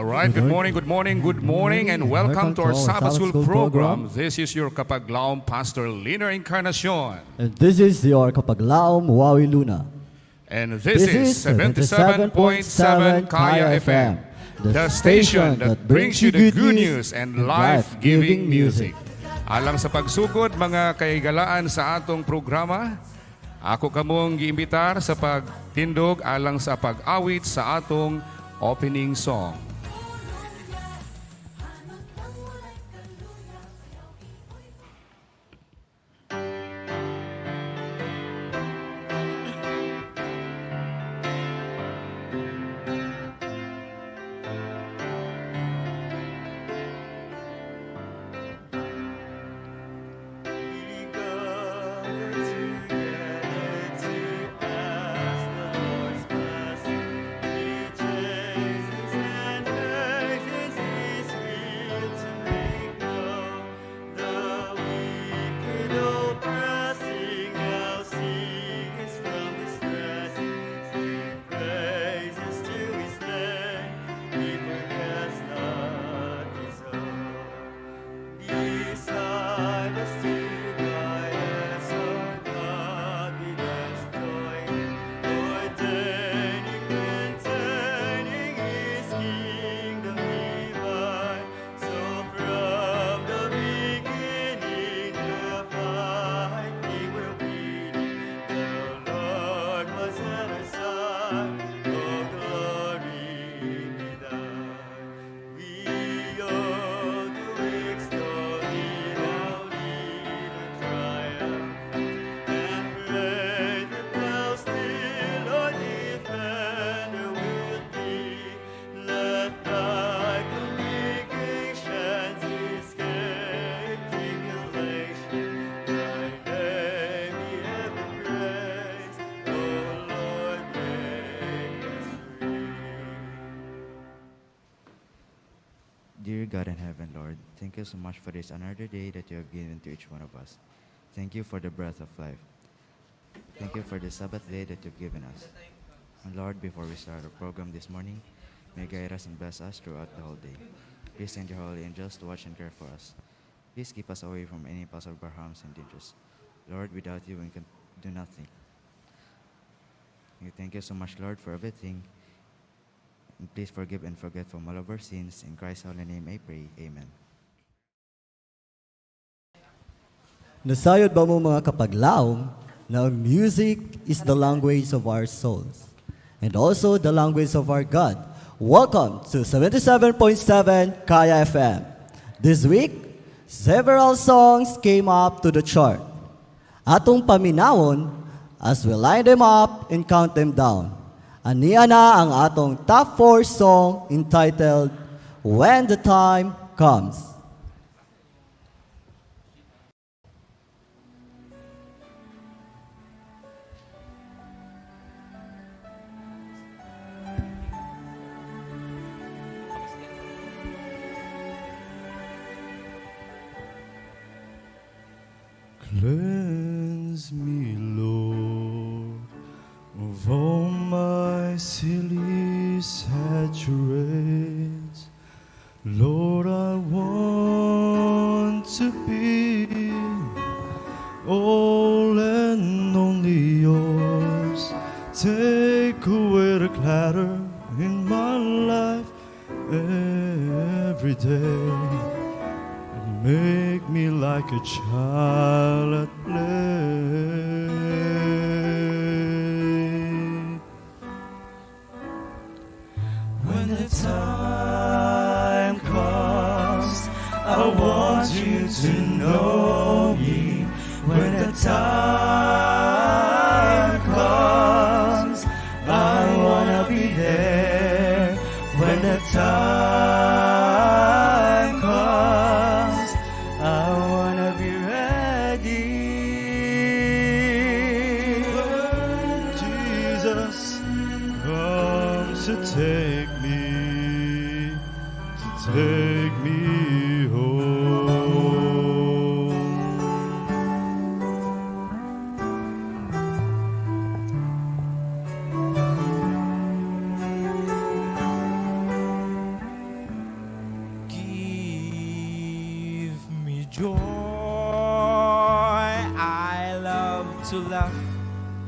right, good morning, and welcome to our Sabbath School program. This is your Kapaglaom Pastor Liner Encarnacion. And this is your Kapaglaom Wawi Luna. And this is 77.7 Kaya FM, the station that brings you the good news and life-giving music. Alang sa pagsugod, mga kaigalaan sa atong programa, ako kamong giimbitar sa pagtindog alang sa pag-awit sa atong opening song. Dear God in heaven, Lord, thank you so much for this another day that you have given to each one of us. Thank you for the breath of life. Thank you for the Sabbath day that you've given us. And Lord, before we start our program this morning, may you guide us and bless us throughout the whole day. Please send your holy angels to watch and care for us. Please keep us away from any possible harms and dangers. Lord, without you, we can do nothing. We thank you so much, Lord, for everything. And please forgive and forget from all of our sins. In Christ's holy name I pray. Amen. Nasayod ba mo mga kapaglaom na ang music is the language of our souls and also the language of our God. Welcome to 77.7 Kaya FM. This week, several songs came up to the chart. Atong paminawon as we line them up and count them down. Aniya na ang atong top 4 song entitled When the Time Comes. Cleanse me, Lord, of all my silly saturates. Lord, I want to be all and only yours. Take away the clutter in my life every day. Make me like a child at play. When the time comes, I want you to know me. When the time comes, I wanna be there. When the time comes, I wanna be ready. When Jesus comes to take me home. joy. I love to laugh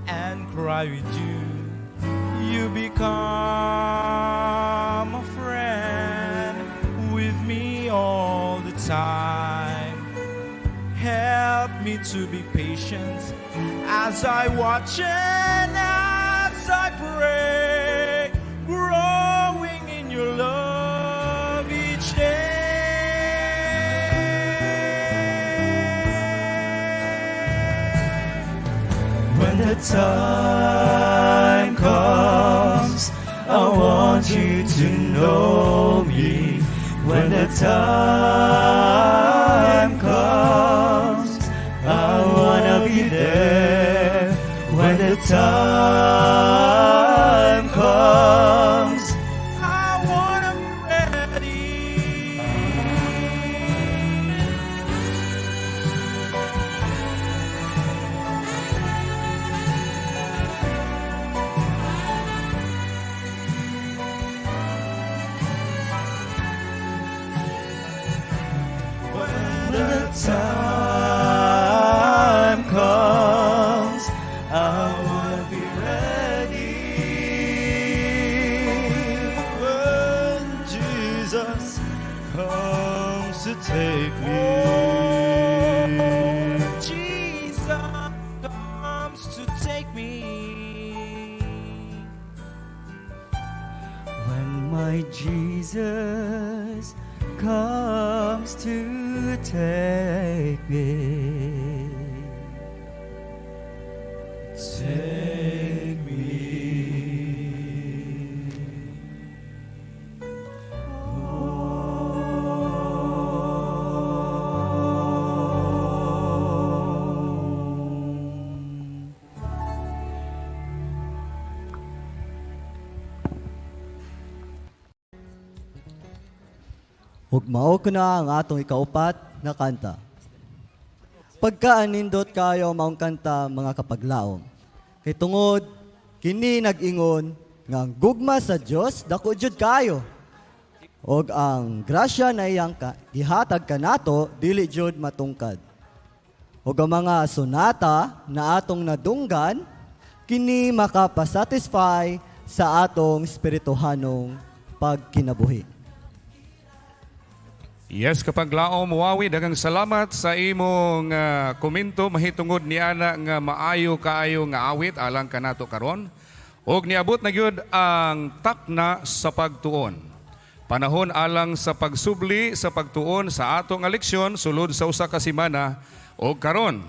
and cry with you. You become a friend with me all the time. Help me to be patient as I watch and as I pray, growing in your love each day. When the time comes, I want you to know me. When the time comes, I wanna be there. When the time comes, I wanna be ready. When the time comes, I wanna be ready. When Jesus comes to take me, Jesus comes to take me. When my Jesus comes to take me, take me. Ug mao na ang atong ikaupat na kanta. Pagkaanindot kayo maong kanta mga kapaglaom. Kay tungod kini nag-ingon nga ang gugma sa Dios dako jud kayo. Og ang grasya na iyang gihatag kanato dili jud matungkad. Og ang mga sonata na atong nadunggan kini makapasatisfy sa atong espirituhanong pagkinabuhi. Yes, kapag laom Wawi, daghang salamat sa imong komento mahitungod ni ana nga maayo kaayo nga awit alang kanato karon. Og niabot na gyud ang takna sa pagtuon. Panahon alang sa pagsubli sa pagtuon sa atong leksyon sulod sa usa ka semana og karon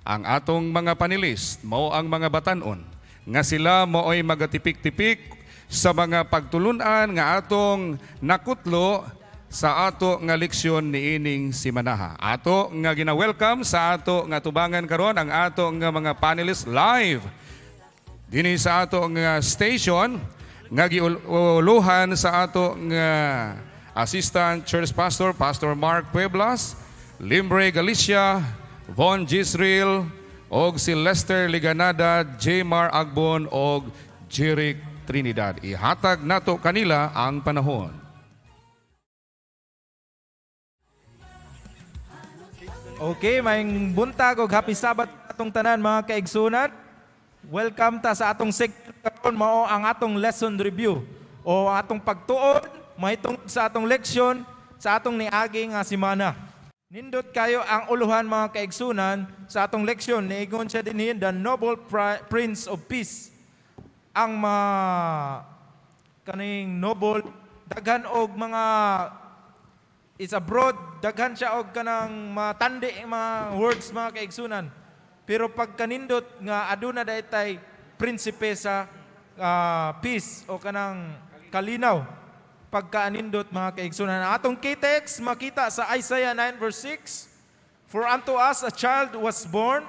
ang atong mga panelist mao ang mga batan-on nga sila maoy magatipik-tipik sa mga pagtulunan nga atong nakutlo sa ato nga leksyon niining simanaha. Ato nga gina-welcome sa ato nga tubangan karon ang ato nga mga panelists live dinhi sa ato nga station nga giuluhan sa ato nga Assistant Church Pastor Pastor Mark Pueblas, Limbre Galicia, Von Gisril, og si Lester Liganada, J. Mar Agbon og Jeric Trinidad. Ihatag nato kanila ang panahon. Okay, maayong buntag og happy Sabbath atong tanan mga kaigsunan. Welcome ta sa atong segment karon mao ang atong lesson review o atong pagtuon mahitungod sa atong leksyon sa atong niagi nga semana. Nindot kayo ang uluhan mga kaigsunan sa atong leksyon niingon siya dinhi the noble Prince of Peace. Ang kaning noble daghan og mga is abroad, daghan siya og kanang matandi mga words mga kaigsunan. Pero pag kanindot nga aduna daytay prinsipe sa peace o kanang kalinaw, pagkaanindot mga kaigsunan. Ang atong key-text makita sa Isaiah 9 verse 6, for unto us a child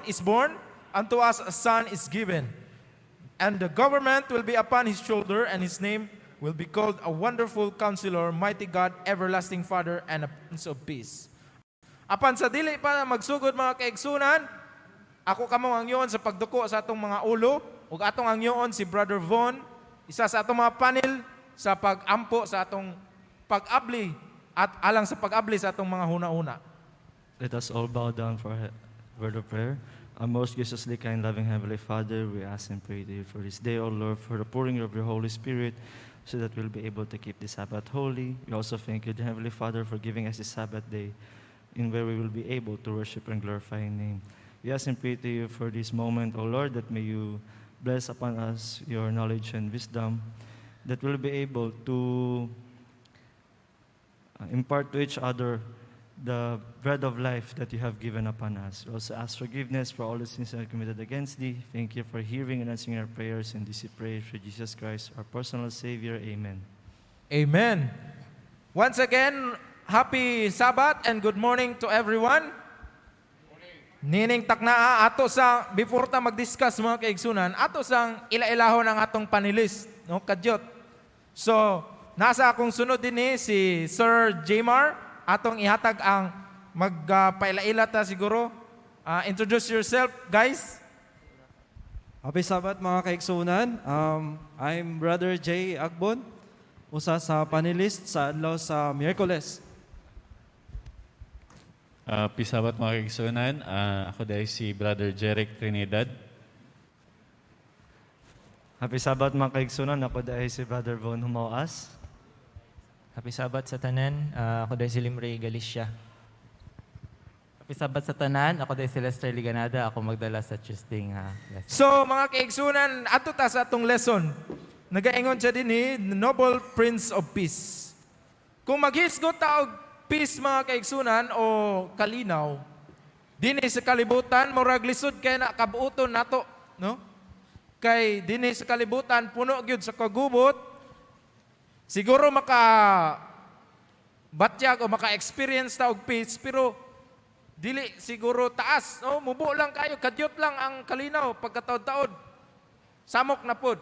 is born, unto us a son is given, and the government will be upon his shoulder, and his name will be called a wonderful counselor, mighty God, everlasting Father, and a Prince of Peace. Apan sa dili pa magsugod mga kaigsunan, ako kamo ang yoon sa pagduko sa atong mga ulo, ug atong ang yoon si Brother Von, isa sa atong mga panel sa pag-ampo sa atong pag-abli at alang sa pag-abli sa atong mga huna-huna. Let us all bow down for a word of prayer. Our most graciously kind, loving Heavenly Father, we ask and pray to you for this day, O Lord, for the pouring of your Holy Spirit, so that we'll be able to keep the Sabbath holy. We also thank you, Heavenly Father, for giving us this Sabbath day, in where we will be able to worship and glorify your name. We ask and pray to you for this moment, O Lord, that may you bless upon us your knowledge and wisdom, that we'll be able to impart to each other the bread of life that you have given upon us. We also ask forgiveness for all the sins that are committed against thee. Thank you for hearing and answering our prayers, and this we pray through Jesus Christ, our personal Savior. Amen. Amen. Once again, happy Sabbath and good morning to everyone. Nining taknaa ato sa before ta mag-discuss mga kaigsunan, ato sang ila-ilahon ang atong panelist, no, kadyot. So, nasa akong sunod din si Sir Jmar, atong ihatag ang magpaila-ila ta siguro. Introduce yourself, guys. Happy Sabbath mga kaigsunan. I'm Brother Jay Agbon, usa sa panelist sa adlaw sa Miyerkules. Pisabat mga kaigsunan, ako dahil si Brother Jeric Trinidad. Happy Sabbath mga kaigsunan, ako dahil si Brother Von Humawas. Happy Sabbath sa tanan, ako dahil si Limray Galicia. Happy Sabbath sa tanan, ako dahil si Lester Liganada, ako magdala sa Tuesday lesson. So, mga kaigsunan, ato ta sa atong lesson. Nagaingon siya din Noble Prince of Peace. Kung maghisgot ta og peace mga kaigsunan o kalinaw, dinhi sa kalibutan, murag lisod kay na kabuoton nato, no? Kay dinhi sa kalibutan puno gyud sa kagubot. Siguro batyag o maka-experience ta og peace, pero dili siguro taas, no? Mubo lang kayo, kadyot lang ang kalinaw pagkataod-taod. Samok na pod.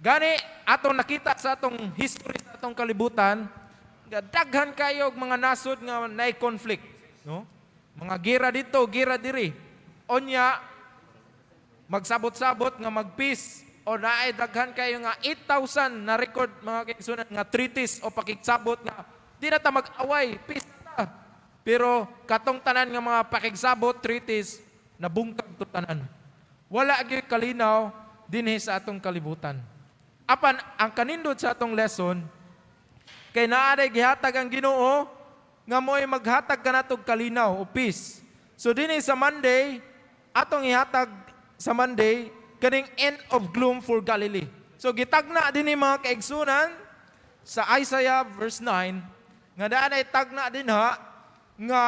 Gani atong nakita sa atong history sa atong kalibutan, daghan kayo og mga nasod nga nay conflict, no? Mga gira dito, gira diri. Onya magsabot-sabot nga mag-peace o naay daghan kayo nga 8,000 na record mga kaigsunan nga treaties o pakigsabot nga di na ta mag-away, peace na ta. Pero katong tanan nga mga pakigsabot treaties nabungkag to tanan. Wala gyud kalinaw dinhi sa atong kalibutan. Apan ang kanindot sa atong lesson kay naaday gihatag ang Ginoo nga mo'y maghatag kanatog kalinaw o peace. So dinhi sa Monday, atong ihatag sa Monday kaning end of gloom for Galilee. So gitagna dinhi mga kaigsunan sa Isaiah verse 9 nga daanay tagna din nga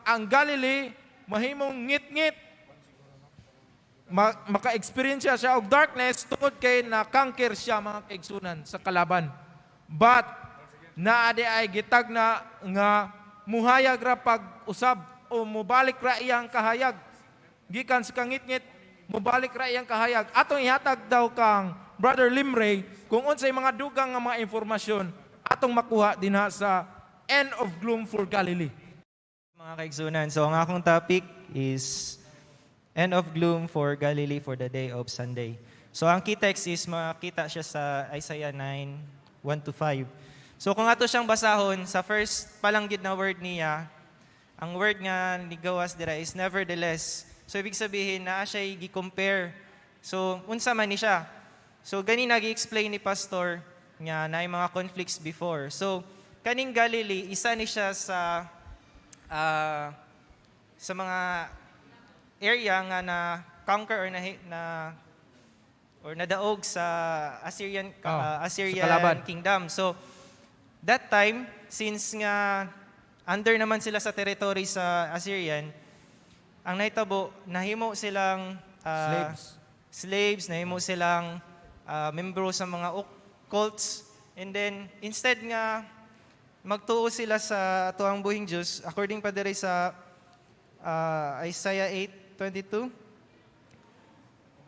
ang Galilee mahimong ngit-ngit. Maka-experience siya og darkness tungod kay na-conquer siya mga kaigsunan sa kalaban. But naade ay gitag na nga muhayag ra pag-usab o mubalik ra iyang kahayag. Gikan sa kangit-ngit, mubalik ra iyang kahayag. Atong ihatag daw kang Brother Limray kung unsay mga dugang nga mga informasyon atong makuha dinha sa End of Gloom for Galilee. Mga kaigsunan, so ang akong topic is End of Gloom for Galilee for the day of Sunday. So ang key text is makita siya sa Isaiah 9:1-5. So kung ato siyang basahon, sa first palanggit na word niya, ang word nga ligawas dira is nevertheless. So ibig sabihin na siya gi-compare. So unsa man ni siya. So gani nagi-explain ni pastor nga na mga conflicts before. So kaning Galilee isa ni siya sa mga area nga na conquer or nadaog sa Assyrian kalaban. kingdom. So that time, since nga under naman sila sa territory sa Assyrian, ang nahitabo, nahimo silang slaves, nahimo silang membro sa mga cults, and then instead nga magtuo sila sa tuang buhing Diyos, according pa diri sa Isaiah 8:22,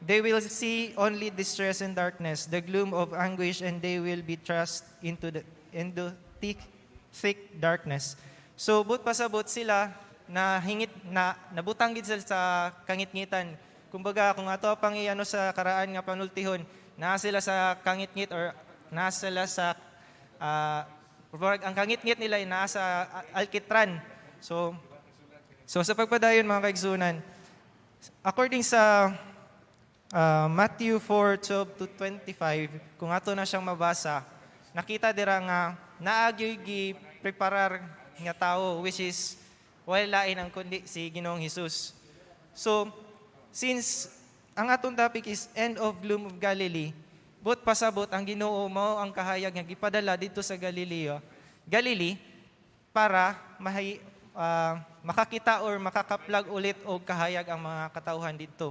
they will see only distress and darkness, the gloom of anguish, and they will be thrust into thick darkness. So, but pasabot sila na nabutang gid sila sa kangitngitan. Kumbaga, kung ato pang iano sa karaan nga panultihon, naa sila sa kangitngit or naa sila sa ang kangitngit nila ay naa sa alkitran. So, So sa pagpadayon mga kaigsunan, according sa Matthew 4:12 to 25, kung ato na siyang mabasa, nakita dira nga naagyoy gi preparar nga tao, which is wala lain ang kundi si Ginoong Hesus. So, since ang atong topic is end of gloom of Galilee, but pasabot ang Ginoo mao ang kahayag nga gipadala dito sa Galilee para makakita or makakaplag ulit og kahayag ang mga katauhan dito.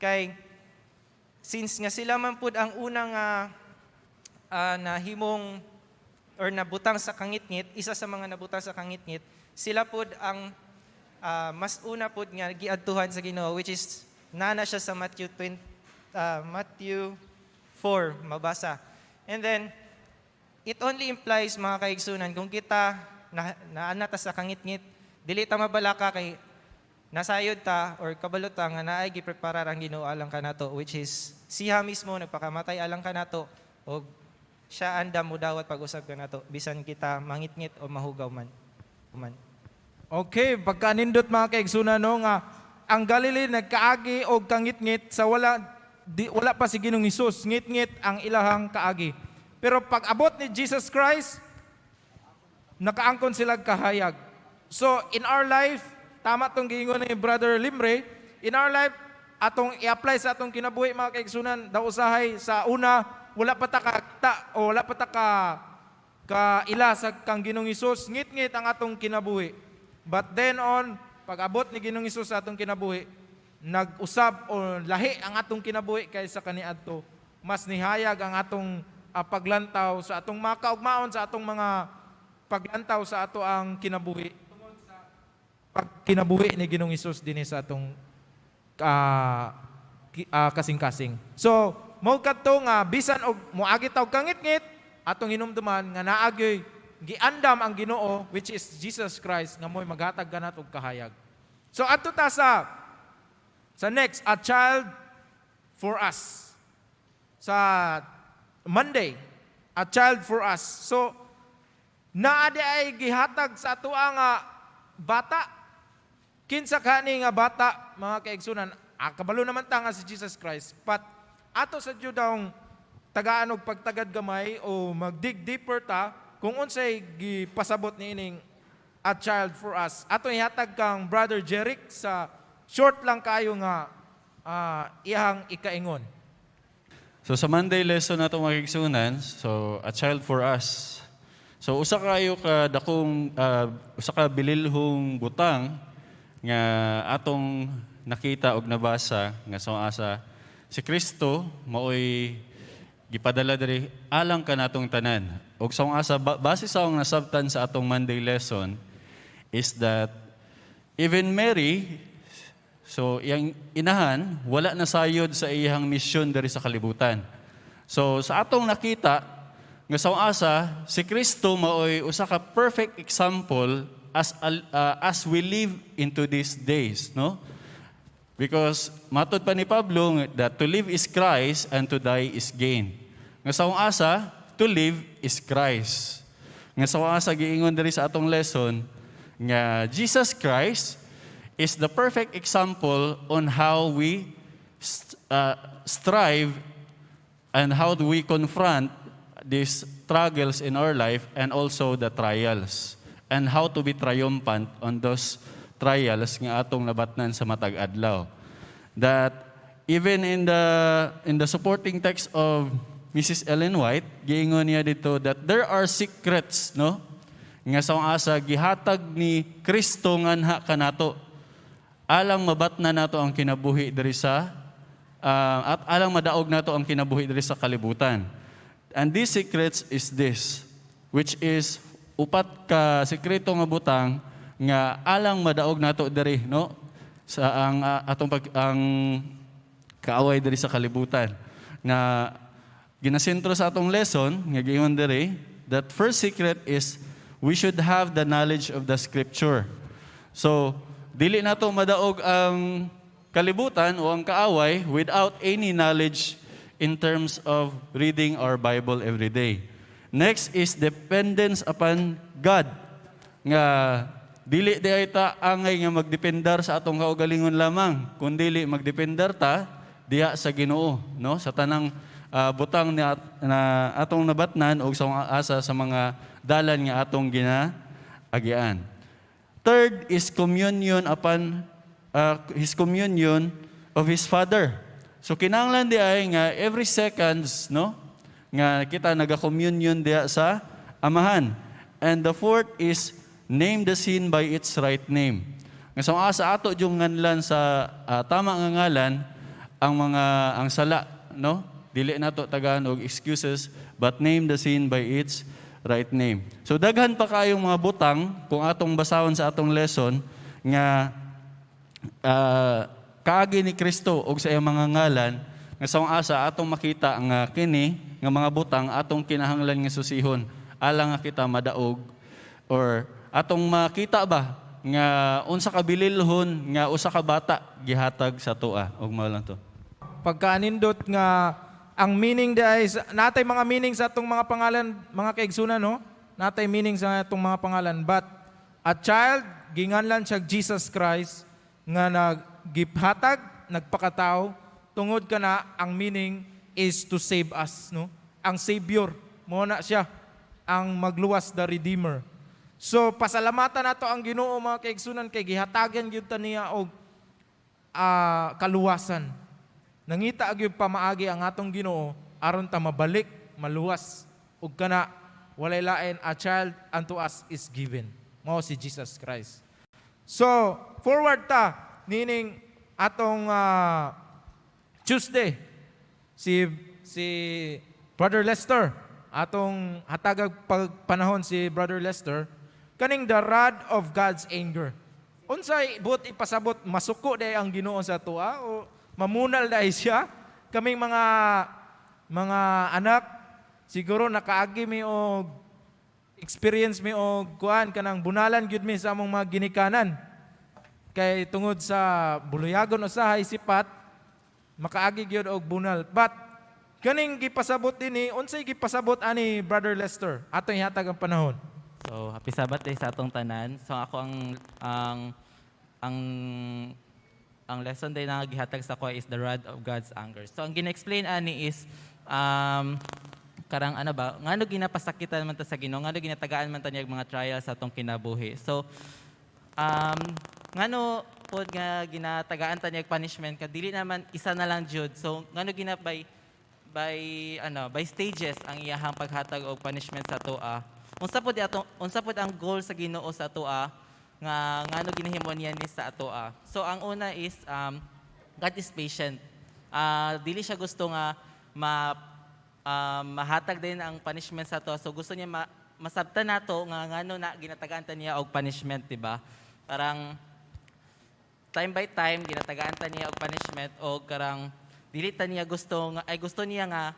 Kay since nga sila man pud ang unang nahimong or nabutang sa kangitngit, isa sa mga nabutang sa kangitngit, sila pud ang mas una pud nga giadtuhan sa Ginoo, which is nana siya sa Matthew 4 mabasa. And then it only implies mga kaigsunan kung kita naanata sa kangitngit, dili ta mabalaka kay nasayod ta or kabalot ta nga naay gipreparar ang Ginoo alang kanato, which is siya mismo nagpakamatay alang kanato o siya andam mo dawat pag-usab kanato bisan kita mangitngit o mahugaw man. Okay, pagkanindot mga kaigsunan no nga ang Galilee nagkaagi og kangitngit sa wala pa si Ginoong Hesus, ngit-ngit ang ilahang kaagi. Pero pag abot ni Jesus Christ, nakaangkon sila kahayag. So in our life, tama tong giingon ni Brother Limre, in our life atong i-apply sa atong kinabuhi mga kaigsunan, daw usahay sa una wala pa ta o wala pa ta ka ila sa kang Ginoong Hesus, ngit-ngit ang atong kinabuhi. But then on, pag abot ni Ginoong Hesus sa atong kinabuhi, nag-usab o lahi ang atong kinabuhi kaysa kaniadto. Mas nihayag ang atong paglantaw sa atong mga kaugmaon, sa atong mga paglantaw sa ato ang kinabuhi. Tungod sa pagkinabuhi ni Ginoong Hesus dinhi sa atong kasing-kasing. So, mao kadto nga bisan og moagi taw kangit-ngit, atong hinumduman nga naagyoy giandam ang Ginoo, which is Jesus Christ, nga mo'y maghatag kanat og kahayag. So adto ta sa next, a child for us. Sa Monday, a child for us. So naadi ay gihatag sa ato nga bata. Kinsa kani nga bata mga kaigsunan, kabalo naman ta nga si Jesus Christ. But ato sa Judahong tagaan og pagtagad gamay o magdig deeper ta kung unsay gipasabot niining a child for us. Ato ihatag kang Brother Jeric sa short lang kayo nga iyang ikaingon. So sa Monday lesson nato makiksunan, so a child for us. So usa kayo ka dakong usa ka bililhong butang nga atong nakita og nabasa nga sa asa si Kristo maoy gipadala diri alang kanatong tanan. Og sa asa base sa ang nasabtan sa atong Monday lesson is that even Mary, so iyang inahan, wala na sayod sa iyang misyon diri sa kalibutan. So sa atong nakita nga sa asa si Kristo maoy usa ka perfect example as we live into these days, no? Because matod pa ni Pablo that to live is Christ and to die is gain. Nga sa asa, to live is Christ. Nga sa asa giingon diri sa atong lesson nga Jesus Christ is the perfect example on how we strive and how do we confront these struggles in our life and also the trials and how to be triumphant on those trials nga atong nabatnan sa matag adlaw. That even in the supporting text of Mrs. Ellen White, giingon niya dito that there are secrets, no? Nga sa asa gihatag ni Kristo nganha kanato alang mabatna nato ang kinabuhi diri sa at alang madaog nato ang kinabuhi diri sa kalibutan. And these secrets is this, which is upat ka sekreto nga butang nga alang madaog nato diri, no? Sa ang ang kaaway diri sa kalibutan. Na ginasentro sa atong lesson nga giingon diri that first secret is we should have the knowledge of the scripture. So dili nato madaog ang kalibutan o ang kaaway without any knowledge in terms of reading our Bible every day. Next is dependence upon God. Nga dili di ay ta angay nga magdependar sa atong kaugalingon lamang, kundi magdependar ta diha sa Ginoo, no? Sa tanang butang na atong nabatnan o sa mga asa sa mga dalan nga atong ginaagian. Third is communion upon his communion of his Father. So kinahanglan di ay nga every seconds, no, nga kita naga-communion diha sa Amahan. And the fourth is name the sin by its right name. Nga sa ato yung nganlan sa tama nga ngalan ang sala, no? Dili nato tagaan og excuses, but name the sin by its right name. So daghan pa kayong mga butang kung atong basahon sa atong lesson nga kaagi ni Kristo og sa iyang mga ngalan nga sa asa atong makita nga kini nga mga butang atong kinahanglan nga susihon alang nga kita madaog or atong makita ba nga unsa ka bililhon nga usa ka bata gihatag sa tua og mao lang to. Pagkaanindot nga ang meaning dahil natay mga meaning sa atong mga pangalan, mga kaigsunan, no? Natay meaning sa atong mga pangalan. But a child, ginganlan siya Jesus Christ, nga nagiphatag, nagpakatao, tungod ka na, ang meaning is to save us, no? Ang Savior, muna siya, ang magluwas, the Redeemer. So, pasalamatan nato ang Ginoo, mga kaigsunan, kay gihatagan gyud ta niya og kaluwasan. Nangita gyud pamaagi ang atong Ginoo aron ta mabalik, maluwas ug kana walay lain a child unto us is given. Mao si Jesus Christ. So, forward ta nining atong Tuesday si Brother Lester, atong hatagag panahon si Brother Lester kaning the rod of God's anger. Unsay buot ipasabot masuko day ang Ginoo sa tuwa o mamunal dahil siya? Kaming mga anak, siguro nakaagi mi o experience mi o kuan kanang bunalan gyud mi sa among mga ginikanan. Kay tungod sa buluyagon usahay sipat, makaagi gyud og bunal. But kaning gipasabot dinhi, unsay gipasabot ani Brother Lester? Atong ihatag ang panahon. So, happy Sabbath day sa atong tanan. So ako ang lesson day na gihatag sa ko is the rod of God's anger. So ang gina-explain ani is karang ano ba, ngano ginapasakitan man ta sa Ginoo, ngano ginatagaan man ta niya mga trials sa atong kinabuhi. So ngano pod nga ginatagaan ta niya punishment ka dili naman isa na lang jud. So ngano by stages ang iyahang paghatag og punishment sa toa. Unsa pod ang goal sa Ginoo sa toa nga ngano ginahimo niya ni sa atoa. So ang una is God is patient. Dili siya gusto nga mahatag din ang punishment sa to. So gusto niya masabtan nato nga ngano na ginatagaan ta niya og punishment, di ba? Parang time by time ginatagaan ta niya og punishment o karang dili ta niya gusto niya nga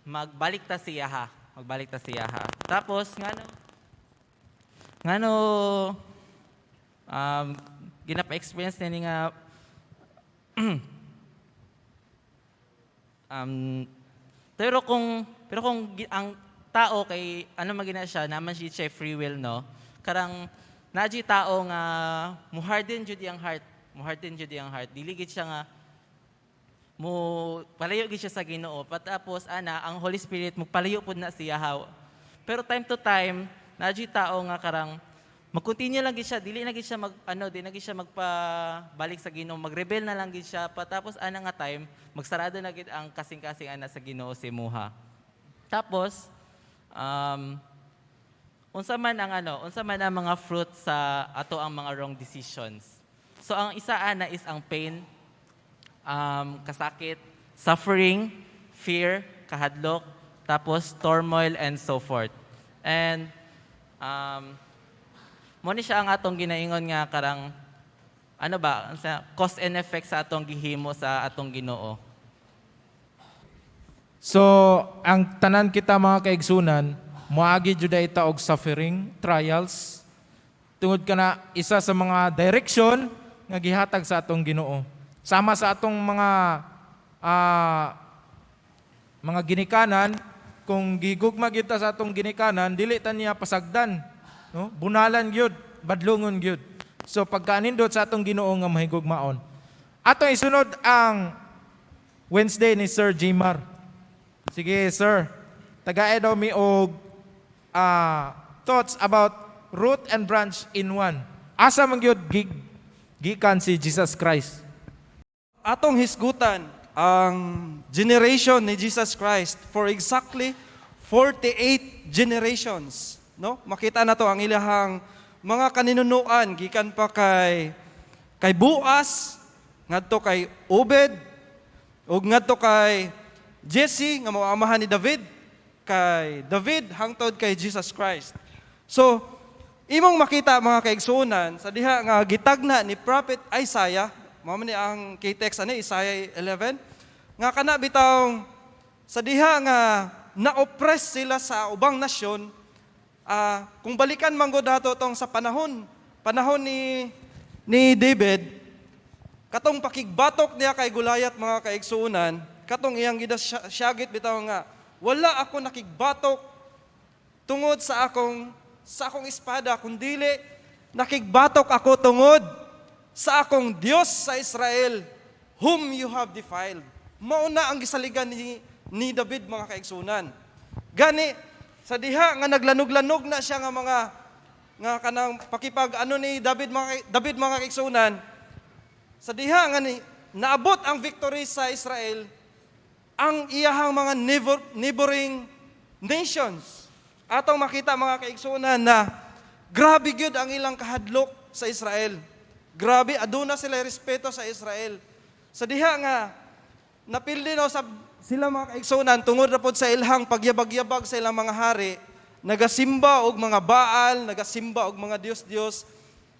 magbalik ta siya ha. Magbalik ta siya ha. Tapos ngano ginapa-experience nini nga pero kung ang tao kay ano magina siya naman siya free will, no, karang naji tao nga muharden jud ang heart dili gid siya nga palayo gid siya sa Ginoo patapos ang Holy Spirit magpalayo pud na siya ha. Pero time to time naji tao nga karang mag-continue lang gid siya, dili na gid siya magpabalik sa Ginoo, magrebel na lang gid siya, patapos nga time, magsarado na gid ang kasing-kasing sa Ginoo si Muha. Tapos unsa man ang mga fruit sa ato ang mga wrong decisions. So ang isa is ang pain, kasakit, suffering, fear, kahadlok, tapos turmoil and so forth. And mo ni siya ang atong ginaingon nga karang cause and effect sa atong gihimo sa atong Ginoo. So, ang tanan kita mga kaigsunan, moagi jud ita og suffering, trials. Tungod ka na isa sa mga direction nga gihatag sa atong Ginoo. Sama sa atong mga ginikanan, kung gigugma kita sa atong ginikanan, dili ta niya pasagdan. No? Bunalan gyud badlungon gyud. So pagkanindot sa atong Ginoo nga mahigugmaon. Atong isunod ang Wednesday ni Sir Jimar. Sige, sir. Tagay daw mi og thoughts about root and branch in one. Asa man gyud gikan si Jesus Christ. Atong hisgutan ang generation ni Jesus Christ for exactly 48 generations, no? Makita na to ang ilahang mga kaninunuan gikan pa kay Boaz, ngadto kay Obed, ug ngadto kay Jesse nga mao amahan ni David, kay David hangtod kay Jesus Christ. So, imong makita mga kaigsunan sa diha nga gitagna ni Prophet Isaiah, mao man ni ang key text ani Isaiah 11, nga kana bitaw sa diha nga na-oppress sila sa ubang nasyon, kung balikan man gud nato tong sa panahon ni David, katong pakigbatok niya kay Goliath mga kaigsunan, katong iyang gidasyagit bitaw nga wala ako nakigbatok tungod sa akong espada, kundili nakigbatok ako tungod sa akong Dios sa Israel, whom you have defiled. Mauna ang gisaligan ni David mga kaigsunan. Gani sa diha nga naglanog-lanog na siya nga kanang pakipag ni David mga kaigsunan, sa diha nga naabot ang victory sa Israel ang iyahang mga neighboring nations. Atong makita mga kaigsunan na grabe gyud ang ilang kahadlok sa Israel. Grabe, aduna sila respeto sa Israel. Sa diha nga napildi no sila mga kaigsunan tungod na pod sa ilhang pagyabag-yabag sa ilang mga hari, nagasimba og mga Baal, nagasimba og mga Dios-Dios,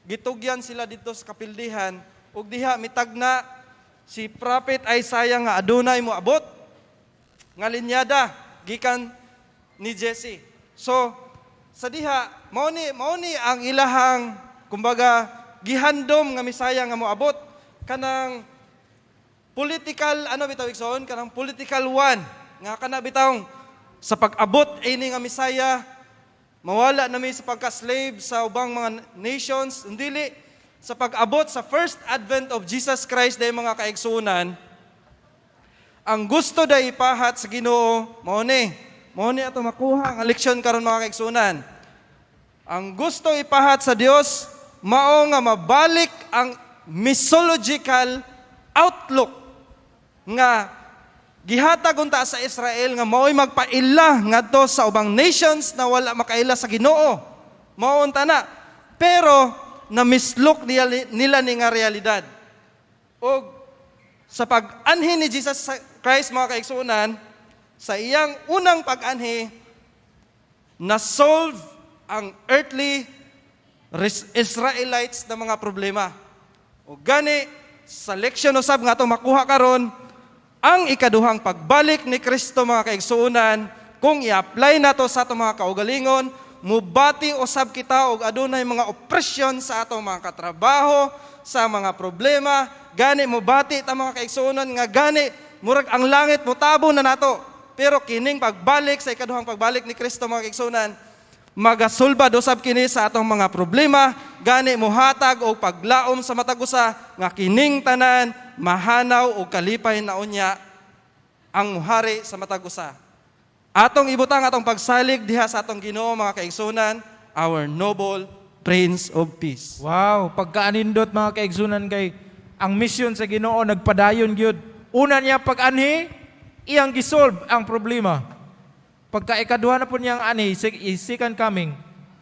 gitugyan sila dito sa kapildihan, ug diha mitagna si Prophet Isaiah nga adunay mo abot nga linyada gikan ni Jesse. So sa diha mao ni ang ilahang kumbaga gihandom nga Misaya nga moabot kanang political bitaw igsoon, kanang political one nga kana bitawng sa pag-abot ini nga Misaya mawala na mi sa pagka-slave sa ubang mga nations, dili sa pag-abot sa first advent of Jesus Christ day mga kaigsunan. Ang gusto day ipahat sa Ginoo mao ni ato makuha ang leksyon karon mga kaigsunan. Ang gusto ipahat sa Dios mao nga mabalik ang mythological outlook nga gihatag unta sa Israel nga mao'y magpaila ngadto sa ubang nations na wala makaila sa Ginoo. Mao unta na. Pero na mislok nila ni nga realidad. O sa pag-anhi ni Jesus Christ mga kaigsunan, sa iyang unang pag-anhi, na-solve ang earthly Israelites na mga problema. O gani, sa leksyon usab nga itong makuha karon, ang ikaduhang pagbalik ni Kristo mga kaigsunan, kung i-apply na to sa itong mga kaugalingon, mubati usab kita og adunay mga oppression sa atong mga katrabaho, sa mga problema, gani mubati ta mga kaigsunan nga gani murag ang langit mutabo na nato. Pero kining pagbalik sa ikaduhang pagbalik ni Kristo mga kaigsunan, magasulbad usab kini sa atong mga problema, gani mohatag og paglaom sa matag usa nga kining tanan mahanaw og kalipay na unya ang muhari sa matag usa. Atong ibutang atong pagsalig diha sa atong Ginoo mga kaigsunan, our noble Prince of Peace. Wow, pagkaanindot mga kaigsunan kay ang mission sa Ginoo nagpadayon gyud. Una niya pag-anhi, iyang gisolve ang problema. Pagka ikaduha na po niyang ani, second coming,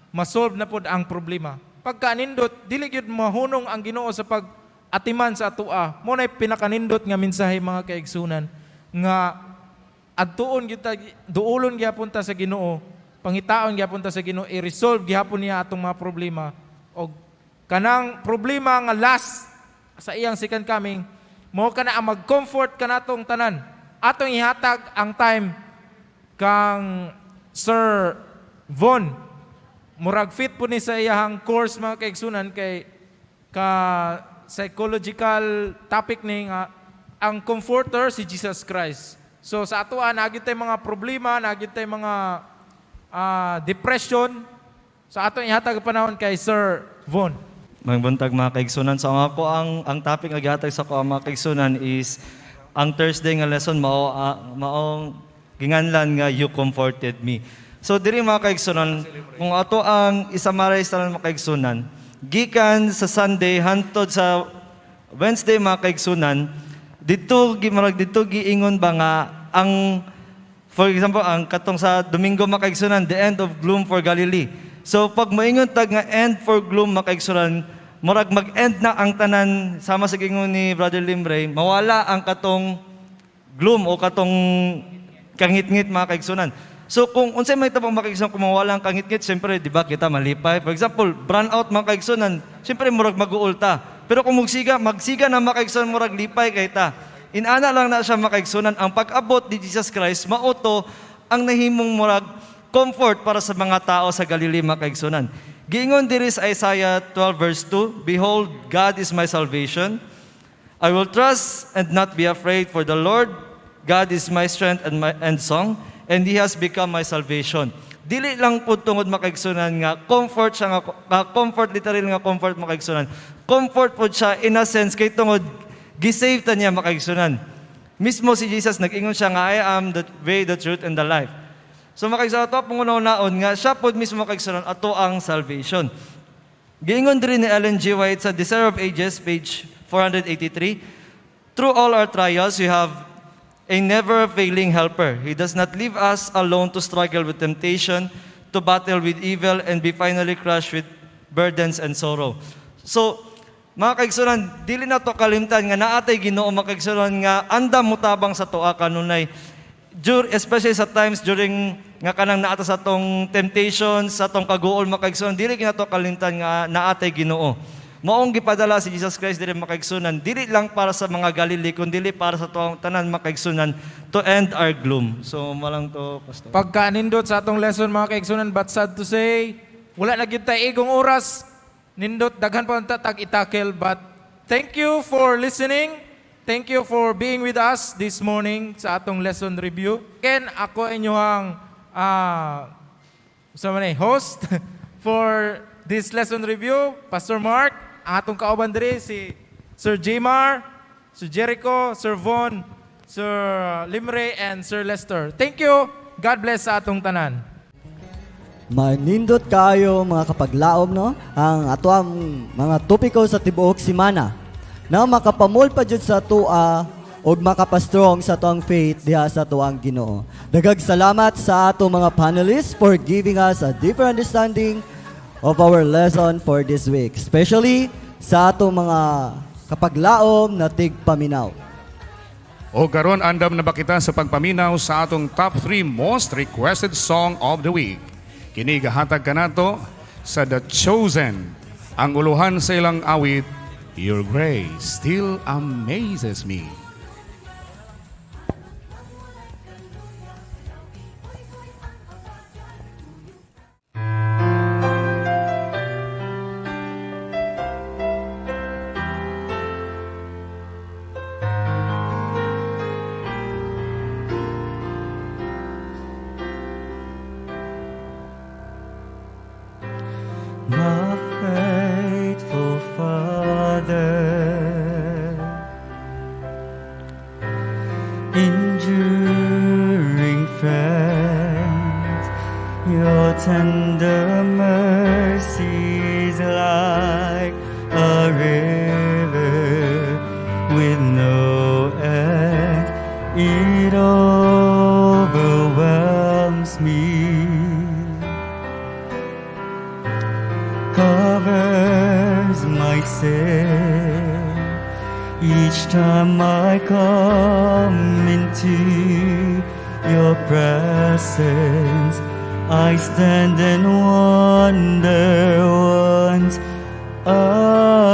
masolve na po ang problema. Pagkaanindot, dili gyud mahunong ang Ginoo sa pag-atiman sa atua. Mo na pinakanindot nga mensahe mga kaigsunan nga adtuon gyud duulon gyapon ta sa Ginoo, pangitaon gyapon ta sa Ginoo, i-resolve gyapon niya atong mga problema. Og kanang problema nga last sa iyang second coming, mo kana ang mag-comfort kanatong tanan. Atong ihatag ang time kang Sir Von. Murag fit po ni sa iyang course mga kaigsunan kay ka psychological topic ni nga ang comforter si Jesus Christ. So sa atoa nagit tay mga problema, nagit tay mga depression. sa atong ihatag panahon kay Sir Von. Magbuntag mga kaigsunan. So ako ang topic nga gihatag sa ko ang mga kaigsunan is ang Thursday nga lesson maong ginganlan nga you comforted me. So diri mga kaigsunan, kung ato ang isummarize tanan mga kaigsunan, gikan sa Sunday hantod sa Wednesday mga kaigsunan, dito giingon ba nga ang, for example, ang katong sa Domingo mga kaigsunan, the end of gloom for Galilee. So pag maingon tag nga end for gloom mga kaigsunan, murag mag-end na ang tanan, sama sa gingon ni Brother Limray, mawala ang katong gloom o katong kangit-ngit mga kaigsunan. So kung unsay may tabang mga kaigsunan, kung mawala ang kangit-ngit, siyempre di ba kita malipay. For example, burn out mga kaigsunan, siyempre murag mag-uulta. Pero kung magsiga na mga kaigsunan, murag lipay kay ta. Inana lang na siya mga kaigsunan, ang pag-abot ni Jesus Christ, mauto ang nahimong murag comfort para sa mga tao sa Galilee mga kaigsunan. Giingon diri sa Isaiah 12 verse 2, Behold, God is my salvation. I will trust and not be afraid, for the Lord God is my strength and song, and He has become my salvation. Dili lang po tungod makaigsunan nga comfort siya nga comfort, literal nga comfort makaigsunan. Comfort po siya in a sense kay tungod gisave ta niya makaigsunan. Mismo si Jesus nag-ingon siya nga I am the way, the truth, and the life. So makaigsunan ato pangunaon nga siya po mismo makaigsunan ato ang salvation. Giingon diri ni Ellen G. White sa Desire of Ages page 483, through all our trials we have a never-failing helper. He does not leave us alone to struggle with temptation, to battle with evil, and be finally crushed with burdens and sorrow. So, mga kaigsunan, dili na to kalimtan nga naatay Ginoo mga kaigsunan nga andam mutabang sa tuwa kanunay. Especially sa times during nga kanang naata sa tong temptations, sa tong kaguol mga kaigsunan, dili ginato kalimtan nga naatay Ginoo. Maong gipadala si Jesus Christ dili makaigsunan, dili lang para sa mga Galilee, kundi para sa tuwang tanan makaigsunan to end our gloom. So malang to, Pastor. Pagka nindot sa atong lesson mga kaigsunan, but sad to say, wala na gyud tay igong oras. Nindot daghan pa unta tag itakel, but thank you for listening. Thank you for being with us this morning sa atong lesson review. Ken ako inyong host for this lesson review, Pastor Mark. Ang atong kauban diri si Sir Jmar, Sir Jericho, Sir Von, Sir Limray, and Sir Lester. Thank you. God bless sa atong tanan. Manindot kayo mga kapaglaom no ang ato ang mga topiko sa tibuok semana na makapamol pa jud sa tua og makapastrong sa tuang faith diha sa tuang Ginoo. Dagag salamat sa ato mga panelists for giving us a deeper understanding of our lesson for this week, especially sa ato mga kapaglaom na tigpaminaw. O karon andam na ba kita sa pagpaminaw sa atong top 3 most requested song of the week. Kini gahatag kanato sa The Chosen. Ang uluhan sa ilang awit, Your Grace Still Amazes Me. My faithful Father, enduring friend, your tender mercies like a river with no end. It overwhelms me. Covers my sin each time I come into your presence. I stand and wonder once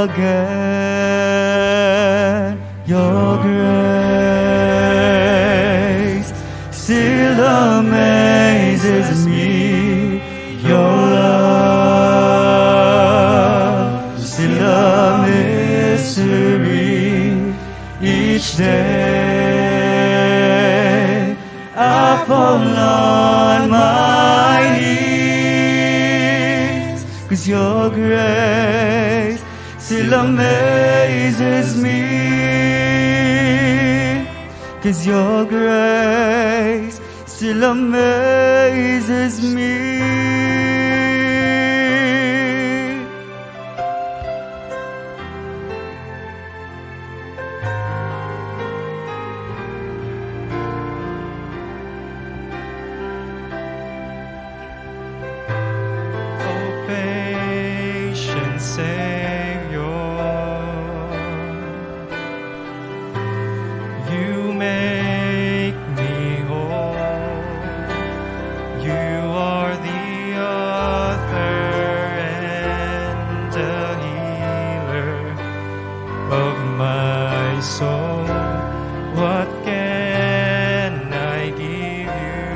again. Your grace still amazes me. Your love still a mystery. Each day I fall on my knees your grace still amazes me. 'Cause your grace still amazes me. Oh, patient Savior, you make me whole. You are the author and the healer of my soul. What can I give you?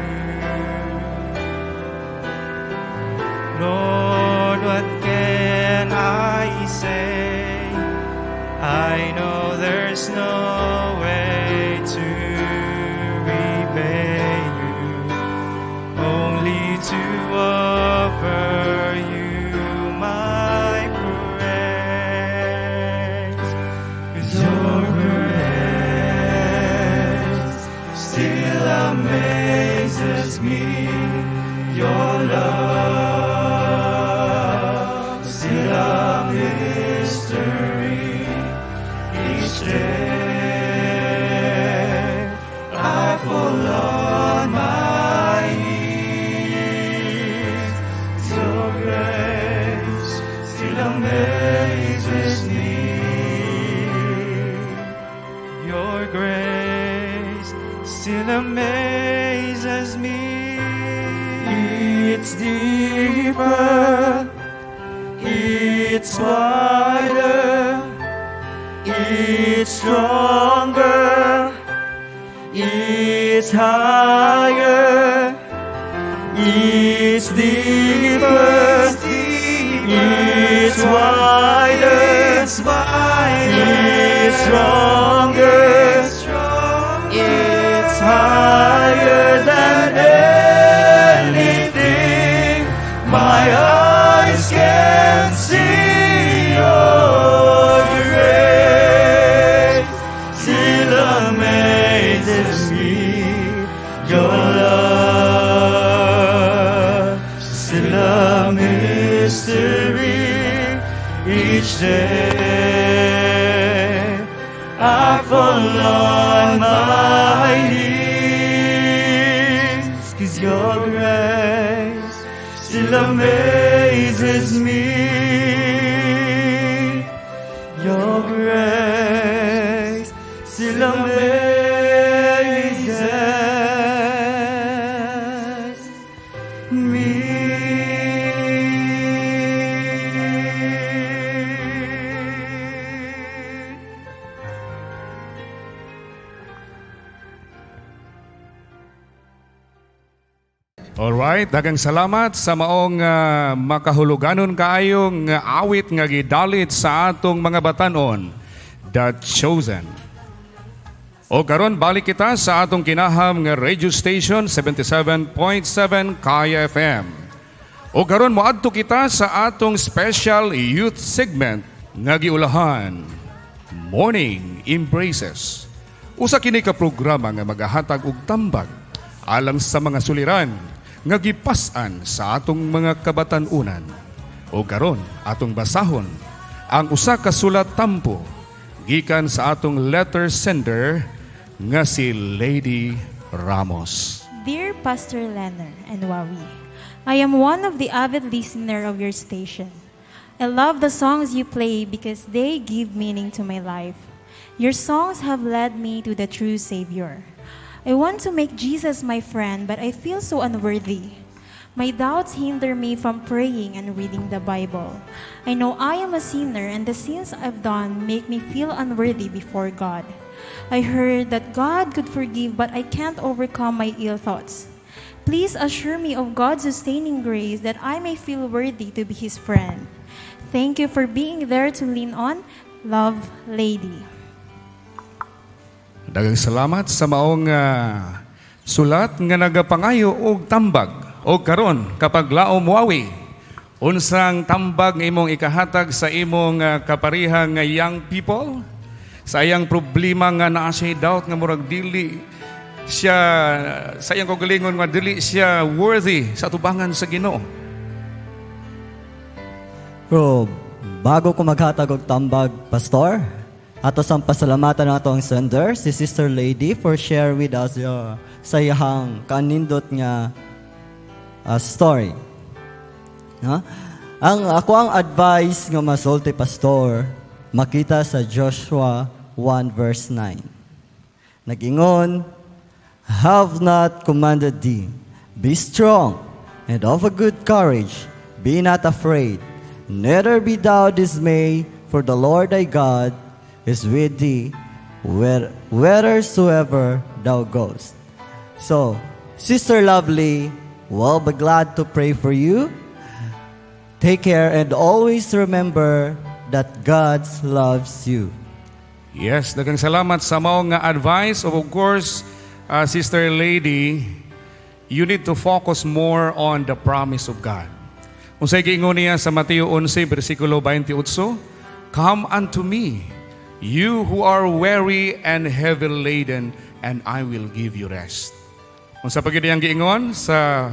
Lord, what can I say? I know there's no way to repay you, only to offer you my praise. 'Cause your grace still amazes me. Your love still a mystery. Each day I fall on my knees. Your grace still amazes me. Your grace still amazes me. It's deeper, it's wider, it's stronger, it's higher, it's deeper, it's wider, it's stronger, it's higher than anything my eyes can see. Your grace still amazes me. Your love still a mystery. Each day I fall on my knees. 'Cause your grace still amazes me. Your grace still amazes me. Alright, dagang salamat sa maong makahuluganon kaayong awit nga gidalit sa atong mga batanon, The Chosen. O karon balik kita sa atong kinaham nga radio station 77.7 Kaya FM. O karon moadto kita sa atong special youth segment nga giulahan, Morning Embraces. Usa kini ka programa nga magahatag og tambag alang sa mga suliran nga gipas-an sa atong mga kabatanunan. O karon atong basahon ang usa ka sulat tampo gikan sa atong letter sender nga si Lady Ramos. Dear Pastor Leonard and Wawi, I am one of the avid listener of your station. I love the songs you play because they give meaning to my life. Your songs have led me to the true Savior. I want to make Jesus my friend, but I feel so unworthy. My doubts hinder me from praying and reading the Bible. I know I am a sinner, and the sins I've done make me feel unworthy before God. I heard that God could forgive, but I can't overcome my ill thoughts. Please assure me of God's sustaining grace that I may feel worthy to be His friend. Thank you for being there to lean on. Love, Lady. Daghang salamat sa maong sulat nga nagapangayo og tambag. O karon kapag laom wawi Unsang tambag nga imong ikahatag sa imong kaparihang nga young people? Sa iyang problema nga naa siya doubt nga murag dili siya sa iyang kaugalingon nga dili siya worthy sa tubangan sa Ginoo. Pero bago ko maghatag og tambag, Pastor, ato sang pasalamatan nato ang sender, si Sister Lady, for share with us sa iyang kanindot nga story. Ha? Ako ang advice nga masulti, Pastor, makita sa Joshua 1 verse 9. Nagingon, have not commanded thee, be strong and of a good courage, be not afraid, neither be thou dismayed, for the Lord thy God is with thee whithersoever thou goest. So, Sister Lovely, we'll be glad to pray for you. Take care and always remember that God loves you. Yes, daghang salamat sa mao nga advice. Of course, Sister Lady, you need to focus more on the promise of God. Unsay giingon niya sa Mateo 11 bersikulo 28, come unto me, you who are weary and heavy laden, and I will give you rest. Unsa pa gid iyang giingon sa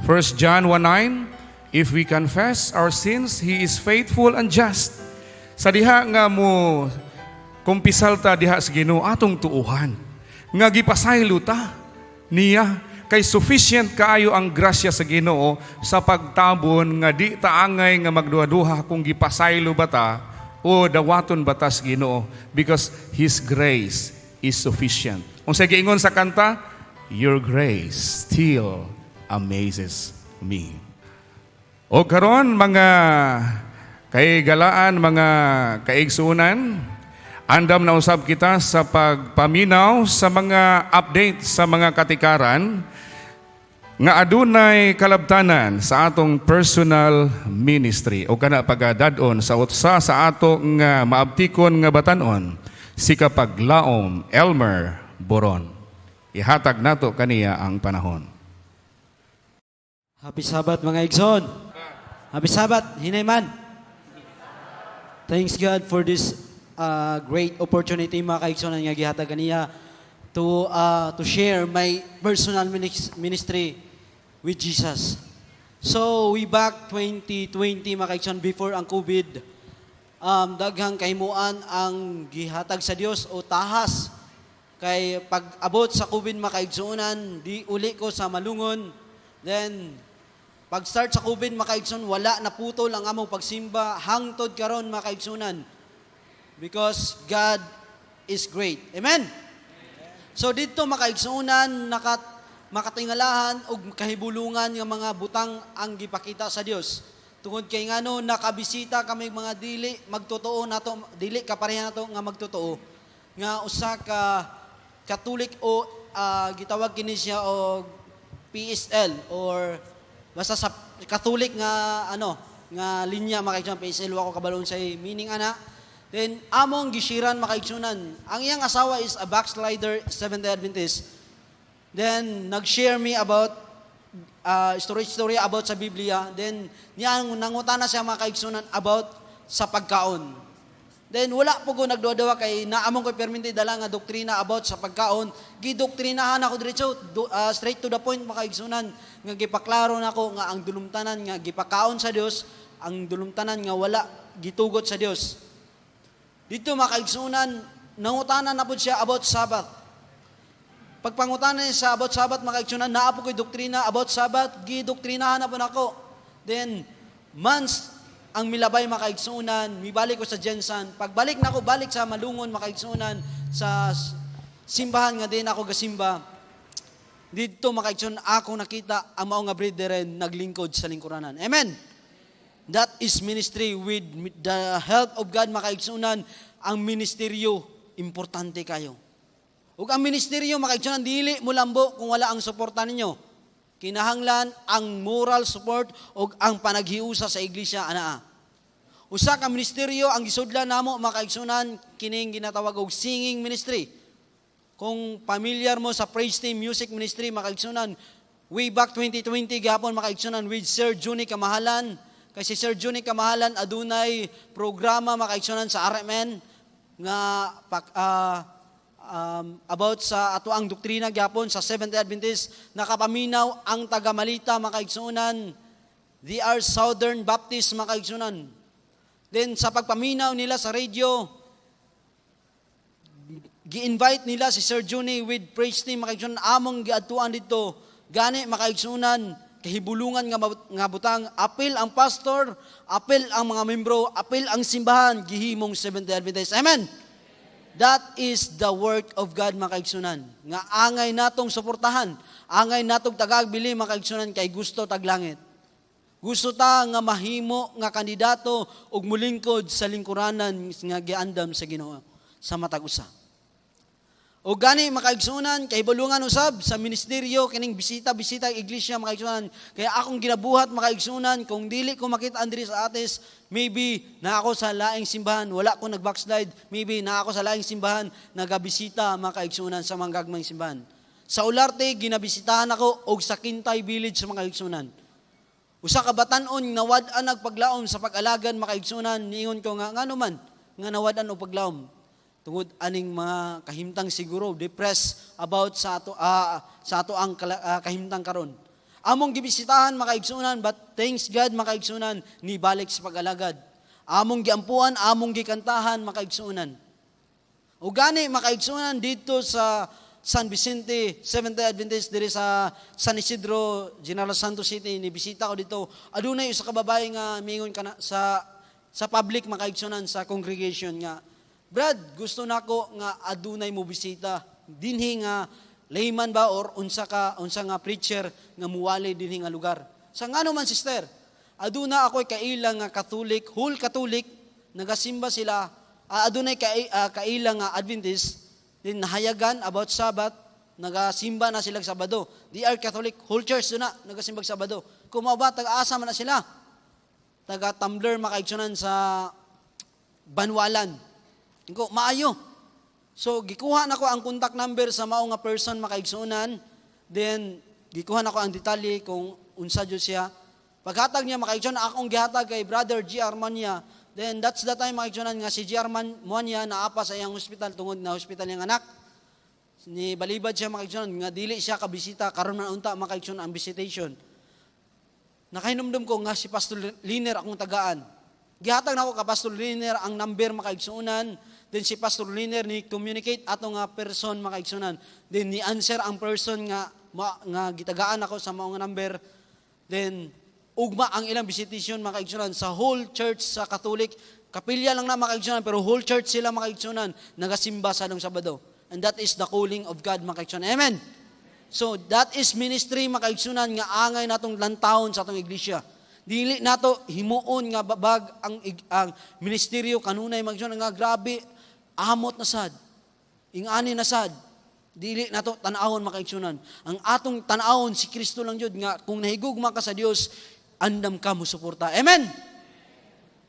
1 John 1:9, if we confess our sins, He is faithful and just. Sa diha nga mo kumpisal ta diha sa Ginoo atong tuuhan, nga gipasaylo ta niya, kay sufficient kaayo ang grasya sa Ginoo sa pagtabon nga di ta angay nga magduha-duha kung gipasaylo ba ta o dawaton ba ta sa Ginoo, because His grace is sufficient. Unsay giingon sa kanta, your grace still amazes me. O karon mga kaigalaan, mga kaigsunan, andam na usab kita sa pagpaminaw sa mga update sa mga katikaran nga adunay kalabtanan sa atong personal ministry o kana pagadadon sa utsa sa ato nga maabtikon nga batanon, si Kapaglaom Elmer Boron. Ihatag nato kaniya ang panahon. Happy Sabbath mga igsoon. Happy Sabbath, hinayman. Thanks God for this great opportunity mga kaigsoon nga gihatag kaniya to share my personal ministry with Jesus. So, we back 2020 mga kaigsoon, before ang COVID, daghang kahimuan ang gihatag sa Dios o tahas. Kay pag abot sa COVID mga kaigsuonan, di uli ko sa malungon. Then, pag start sa COVID mga kaigsuon, wala naputol ang among pagsimba hangtod karon mga kaigsuonan. Because God is great. Amen? So dito makaigsuunan, makatingalahan o kahibulungan ng mga butang ang gipakita sa Dios. Tungod kay ngano nakabisita kami mga dili magtotoo nato, dili kapareha nato nga magtotoo. Nga usa ka Katolik o gitawag kini siya o PSL or basta sa Katolik nga nga linya makaigsunan PSL wa ko kabalon sa meaning ana. Then, among gishiran makaigsunan. Ang iyang asawa is a backslider, Seventh-day Adventist. Then, nag-share me about, story about sa Biblia. Then, nangutana siya makaigsunan about sa pagkaon. Then, wala po ko nagduwa-duwa kay naamong ko perminti dala nga doktrina about sa pagkaon. Gidoktrinahan ako diretso, straight to the point makaigsunan. Nga gipaklaro na ako nga ang dulumtanan nga gipakaon sa Dios, ang dulumtanan nga wala gitugot sa Dios. Dito makaigsunan, nangutanan na po siya about Sabbath. Pagpangutanan niya sa about Sabbath, makaigsunan, naapo ko'y doktrina about Sabbath, gidoktrinahan na po nako. Then, months ang milabay makaigsunan, mibalik ko sa Jensan. Pagbalik na ako, balik sa Malungon makaigsunan, sa simbahan nga din ako gasimba. Dito makaigsunan, ako nakita ang maong nga brethren naglingkod sa lingkuranan. Amen? That is ministry with the help of God makaigsunan. Ang ministeryo, importante kayo. Ug ang ministeryo makaigsunan, dili mo lambo kung wala ang suporta ninyo. Kinahanglan ang moral support ug ang panaghiusa sa iglesia anaa. Usa ka ministeryo ang gisudlan namo makaigsunan, kining ginatawag og singing ministry. Kung familiar mo sa praise team music ministry makaigsunan, way back 2020 gihapon makaigsunan with Sir Johnny Kamahalan, kay si Sir Johnny Kamahalan adunay programa makaigsunan sa RMN nga about sa ato ang doktrina gyapon sa Seventh-day Adventist, nakapaminaw ang taga-Malita makaigsunan. They are Southern Baptist makaigsunan. Then sa pagpaminaw nila sa radio, gi-invite nila si Sir Johnny with praise team makaigsunan among giadtuan dito. Gani makaigsunan kahibulungan nga butang, apil ang pastor, apil ang mga membro, apil ang simbahan, gihimong Seventh-day Adventist. Amen. That is the work of God makaigsunan. Nga angay natong suportahan, angay natong tagagbili makaigsunan kay gusto taglangit. Gusto ta nga mahimo nga kandidato ug mulingkod sa lingkuranan nga giandam sa Ginoo sa matag usa. O gani makaigsunan kay bulungan usab sa ministeryo kining bisita iglesia makaigsunan kaya akong ginabuhat makaigsunan kung dili ko makita andiri sa ates, maybe na ako sa laing simbahan, wala ko nag-backslide, maybe na ako sa laing simbahan nagabisita makaigsunan sa mga gagmayng simbahan. Sa Ularte ginabisitahan ako og sa Kintay Village sa makaigsunan. Usa ka batan-on nawad-an nagpaglaom sa pag-alagan makaigsunan, niingon ko nga ngano man nga nawad-an og paglaom. Tungod aning mga kahimtang siguro depressed about sa ato ang kahimtang karon. Among gibisitahan makaigsunan but thanks God makaigsunan ni balik sa pag-alagad. Among giampuan, among gikantahan makaigsunan. O gani makaigsunan dito sa San Vicente Seventh-day Adventist diri sa San Isidro, General Santos City, ni bisita ko dito. Adunay usa ka babae nga mingon kana sa public makaigsunan sa congregation nga, Brad, gusto nako nga adunay mo bisita dinhi nga layman ba or unsa nga preacher nga muwali dinhi nga lugar. Sa ngano man sister, aduna ako'y kaila nga Catholic, whole Catholic, nagasimba sila, adunay kaila nga Adventist, din nahayagan about Sabbath, nagasimba na sila Sabado. They are Catholic, whole church na nagasimbag Sabado. Kung mao ba taga-asa man na sila, taga Tumblr makaigsunan sa Banwalan. Ko maayo. So gikuha nako ang contact number sa mao nga person makaigsunan, then gikuha nako ang detalye kung unsa jud siya. Paghatag niya makaigsunan akong gihatag kay Brother G. Armania. Then that's the time makaigsunan nga si G. Armania naapa sa iyang hospital tungod na hospital niyang anak. Ni balibad siya makaigsunan nga dili siya kabisita karon man unta makaigsunan ang visitation. Nakahinumdum ko nga si Pastor Liner akong tagaan. Gihatag nako ka Pastor Liner ang number makaigsunan. Then si Pastor Liner ni communicate ato nga person makaigsunan. Then ni answer ang person nga gitagaan ako sa mga number. Then ugma ang ilang visitation makaigsunan sa whole church sa Catholic. Kapilya lang na makaigsunan pero whole church sila makaigsunan nagasimba sa adong Sabado. And that is the calling of God makaigsunan. Amen. So that is ministry makaigsunan nga angay natong lantawon sa atong iglesia. Dili nato himuon nga babag ang ministeryo kanunay makaigsunan nga grabe amot na sad, ingani na sad, dili nato tan-awon makaigsunan. Ang atong tan-awon si Kristo lang jud nga kung nahigugma ka sa Dios, andam ka mo suporta. Amen.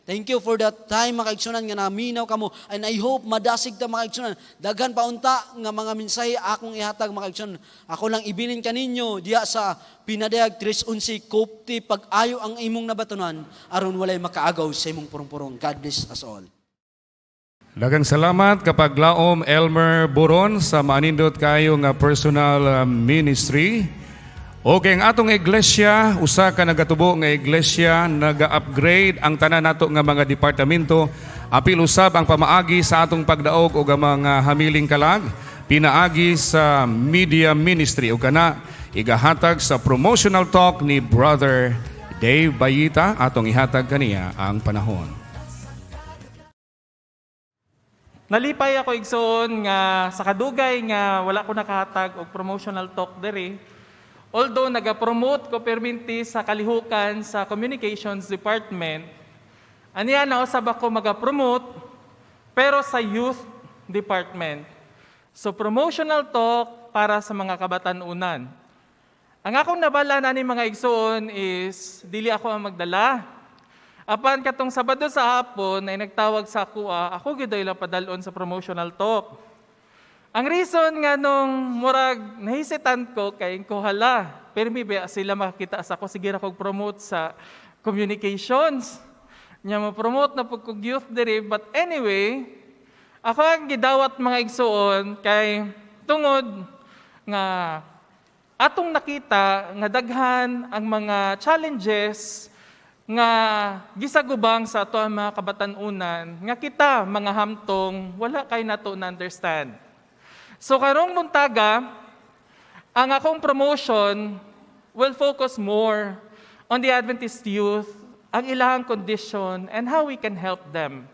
Thank you for that time makaigsunan nga naminaw kamo, and I hope madasig ta makaigsunan. Daghan pa unta nga mga mensahe akong ihatag makaigsunan. Ako lang ibilin kaninyo diya sa Pinadayag 3:11, kopti pag-ayo ang imong nabatunan aron walay makaagaw sa imong purong-purong. God bless us all. Daghang salamat kapag laom Elmer Buron sa manindot kayo nga personal ministry. Okay, ang atong iglesia, usa ka nagatubo nga iglesia, naga-upgrade ang tanan nato nga mga departamento. Apil usab ang pamaagi sa atong pagdaog og mga hamiling kalag, pinaagi sa media ministry o kana igahatag sa promotional talk ni Brother Dave Bayita, atong ihatag kaniya ang panahon. Nalipay ako igsoon nga sa kadugay nga wala ko nakahatag og promotional talk diri. Although naga-promote ko perminti sa kalihukan sa communications department, aniya na usab ako maga-promote pero sa youth department. So promotional talk para sa mga kabatan-unan. Ang akong nabala na ni mga igsoon is dili ako ang magdala. Apan katong Sabado sa hapon ay nagtawag sa ako gid lang padalon sa promotional talk. Ang reason nga nung murag nahisitan ko kay ko hala, permi ba sila makakita sa ako sige ra kog promote sa communications. Nya mo promote na pagkog youth diri, but anyway, ako ang gidawat mga igsuon kay tungod nga atong nakita nga daghan ang mga challenges nga gisagubang sa ato ang mga kabatanunan nga kita mga hamtong wala kay nato na understand. So karong buntaga, ang akong promotion will focus more on the Adventist youth, ang ilang condition, and how we can help them.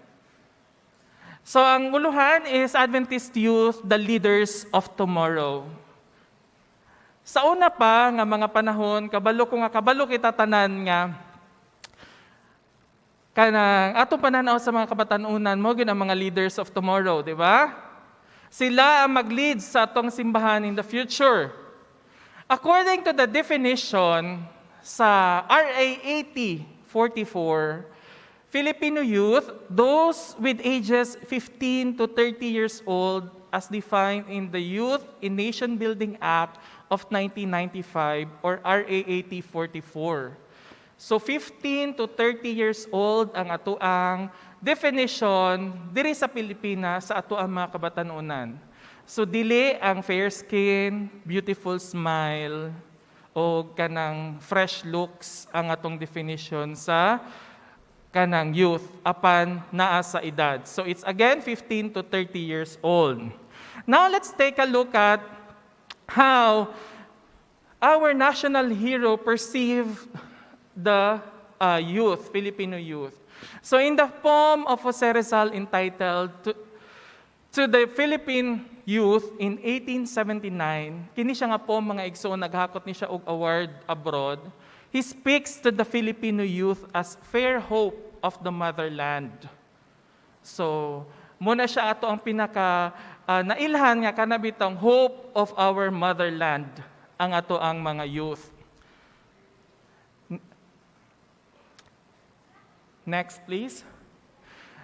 So ang uluhan is Adventist youth, the leaders of tomorrow. Sa una pa nga mga panahon, kabalo kita tanan nga kanang atong pananaw sa mga kabatanunan mo gyud ang mga leaders of tomorrow, di ba? Sila ang mag-lead sa atong simbahan in the future. According to the definition sa RA 8044, Filipino youth, those with ages 15 to 30 years old as defined in the Youth in Nation Building Act of 1995 or RA 8044. So 15 to 30 years old ang atoang definition diri sa Pilipinas sa atoang mga kabatanunan. So dili ang fair skin, beautiful smile o kanang fresh looks ang atong definition sa kanang youth apan naa sa edad. So it's again 15 to 30 years old. Now let's take a look at how our national hero perceived the youth, Filipino youth. So in the poem of Jose Rizal entitled to the Philippine Youth in 1879, kini siya nga po mga igsoon, naghakot ni siya og award abroad. He speaks to the Filipino youth as fair hope of the motherland. So, muna siya ato ang pinaka nailhan nga kanabitang hope of our motherland ang ato ang mga youth. Next, please.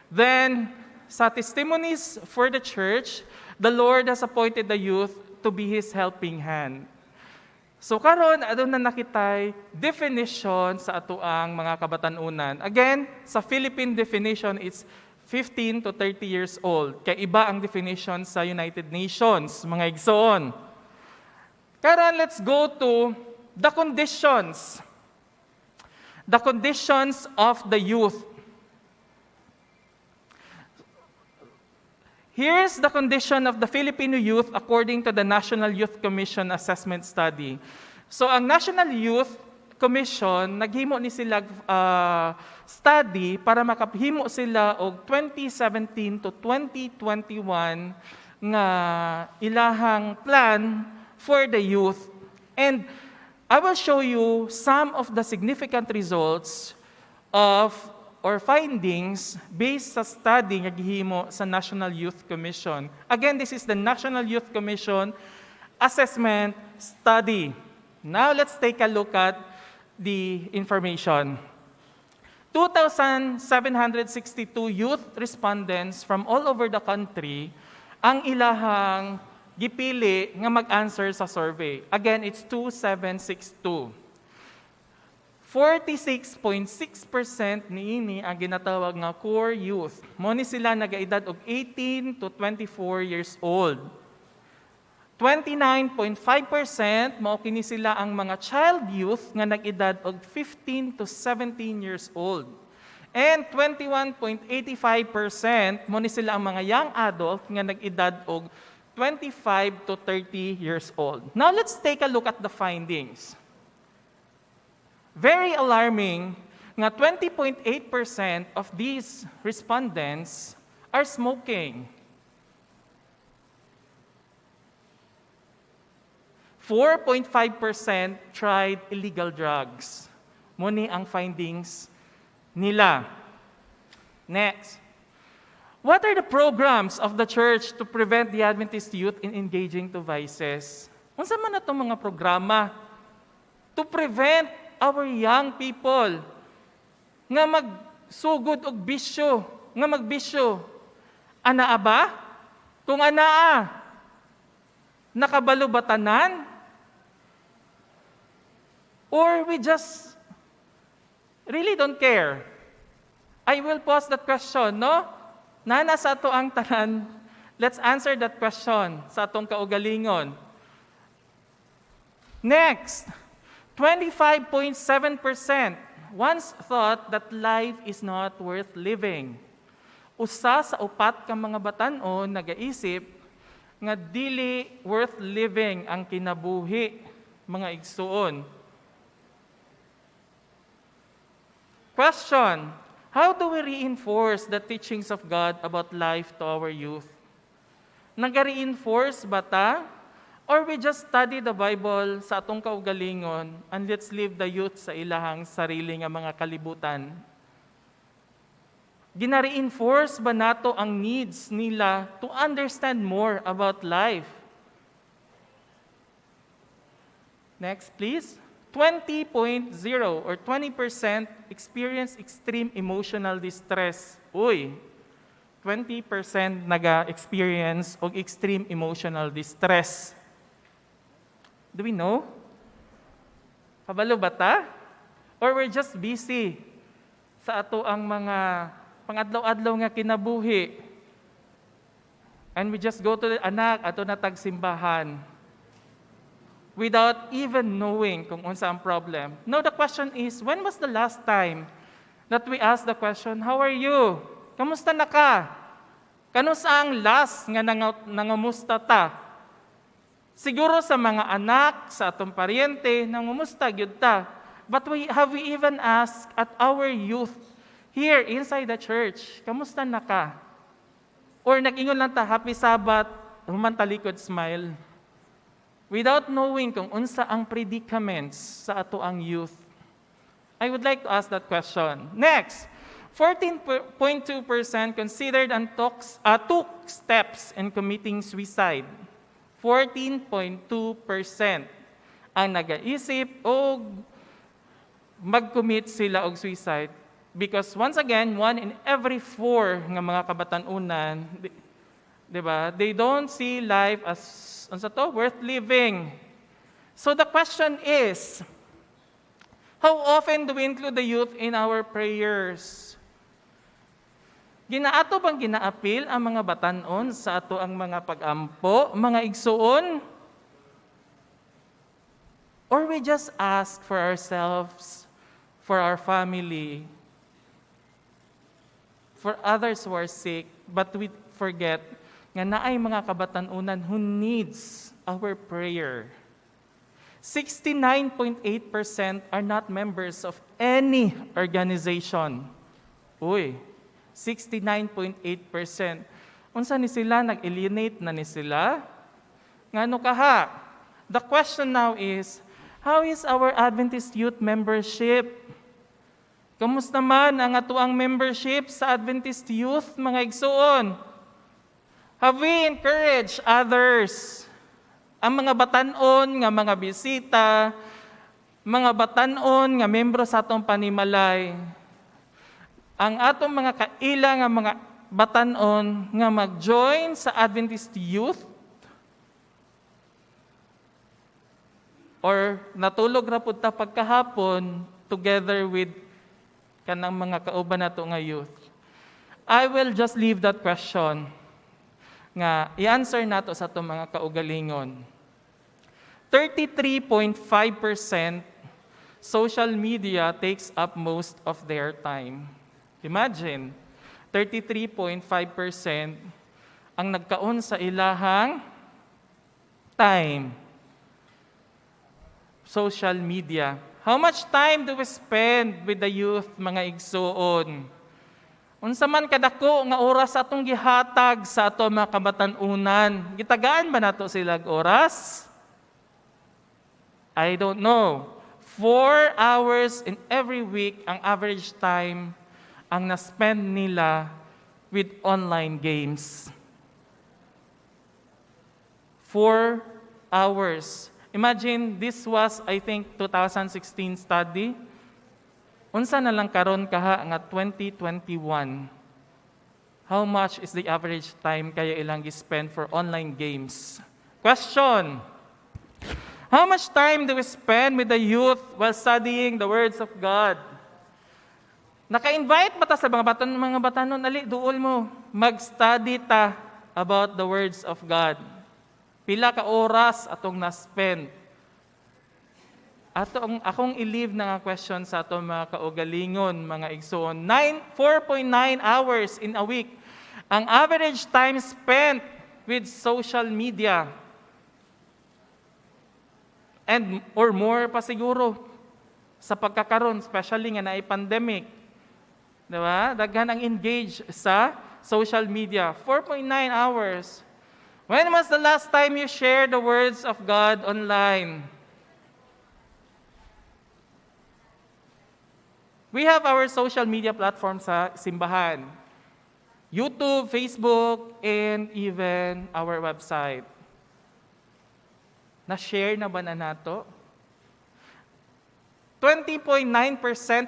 Then, sa testimonies for the church, the Lord has appointed the youth to be His helping hand. So karon adto na nakitay definition sa atoang mga kabatanunan. Again, sa Philippine definition, it's 15 to 30 years old. Kay iba ang definition sa United Nations, mga igsoon. Karon, let's go to the conditions. The conditions of the youth. Here's the condition of the Filipino youth according to the National Youth Commission Assessment Study. So ang National Youth Commission, naghimo ni sila study para makahimo sila og 2017 to 2021 nga ilahang plan for the youth. And I will show you some of the significant results of or findings based sa study nga gihimo sa National Youth Commission. Again, this is the National Youth Commission Assessment Study. Now, let's take a look at the information. 2,762 youth respondents from all over the country ang ilahang gipili nga mag-answer sa survey. Again, it's 2,762. 46.6% niini ang ginatawag nga core youth. Mo ni sila nagaedad og 18 to 24 years old. 29.5% mao kini sila ang mga child youth nga nag-edad og 15 to 17 years old. And 21.85% mo ni sila ang mga young adult nga nag-edad og 25 to 30 years old. Now let's take a look at the findings. Very alarming nga 20.8% of these respondents are smoking. 4.5% tried illegal drugs. Muni ang findings nila. Next. What are the programs of the church to prevent the Adventist youth in engaging to vices? Unsa man atong mga programa to prevent our young people nga magsugod og bisyo, nga magbisyo. Anaa ba? Kung anaa, nakabalo ba tanan? Or we just Really don't care. I will pose that question, no? Nana sa ato ang tanan, let's answer that question sa atong kaugalingon. Next, 25.7% once thought that life is not worth living. Usa sa upat ka mga batan-on nagaisip nga dili worth living ang kinabuhi, mga igsuon. Question, how do we reinforce the teachings of God about life to our youth? Nag-reinforce ba ta? Or we just study the Bible sa atong kaugalingon and let's leave the youth sa ilahang sarili nga mga kalibutan? Gina-reinforce ba nato ang needs nila to understand more about life? Next, please. 20.0 or 20% experience extreme emotional distress. Uy, 20% naga-experience og extreme emotional distress. Do we know? Kabalo ba ta? Or we're just busy sa ato ang mga pangadlaw-adlaw nga kinabuhi. And we just go to the anak, ato na tagsimbahan without even knowing kung unsa ang problem. Now the question is, when was the last time that we asked the question, how are you? Kamusta na ka? Kanusa ang last nga nangamusta ta? Siguro sa mga anak, sa atong paryente, nangumusta gyud ta. But have we even asked at our youth here inside the church, kamusta na ka? Or nag-ingon lang ta, happy Sabbath, humantalikod smile. Without knowing kung unsa ang predicaments sa ato ang youth. I would like to ask that question. Next, 14.2% considered and took steps in committing suicide. 14.2% ang nagaisip o mag-commit sila og suicide. Because once again, 1 in every 4 nga mga kabatanunan, di ba? They don't see life as worth living. So the question is, how often do we include the youth in our prayers? Ginaato bang ginaapil ang mga batanon sa ato ang mga pag-ampo, mga igsuon? Or we just ask for ourselves, for our family, for others who are sick, but we forget nga naay mga kabatanunan who needs our prayer. 69.8% are not members of any organization. Uy, 69.8%. Unsa ni sila? Nag-alienate na ni sila? Ngano kaha? The question now is, how is our Adventist youth membership? Kamusta man ang atuang membership sa Adventist youth, mga igsuon? Have we encouraged others? Ang mga batanon nga mga bisita, mga batanon nga membro sa atong panimalay, ang atong mga kaila nga mga batanon nga mag-join sa Adventist youth or natulog ra pud ta pagkahapon together with kanang mga kauban nato nga youth. I will just leave that question nga i-answer nato sa itong mga kaugalingon. 33.5% social media takes up most of their time. Imagine, 33.5% ang nagkaon sa ilahang time. Social media. How much time do we spend with the youth, mga igsuon? Unsa man kadako nga oras atong gihatag sa ato mga kabatanunan, gitagaan ba nato sila oras? I don't know. 4 hours in every week ang average time ang na-spend nila with online games. 4 hours. Imagine, this was, I think, 2016 study. Unsa na lang karon kaha nga 2021? How much is the average time kaya ilang gi-spend for online games? Question. How much time do we spend with the youth while studying the words of God? Naka-invite ba ta sa mga batanon? Ali, duol mo. Mag-study ta about the words of God. Pila ka oras atong na-spend. Akong i-leave na nga question sa atong mga kaugalingon, mga igsoon. 4.9 hours in a week. Ang average time spent with social media. And or more pa siguro sa pagkakaroon, especially nga na pandemic. Diba? Daghan ang engage sa social media. 4.9 hours. When was the last time you shared the words of God online? We have our social media platforms sa simbahan. YouTube, Facebook, and even our website. Na-share na ba na nato? 20.9%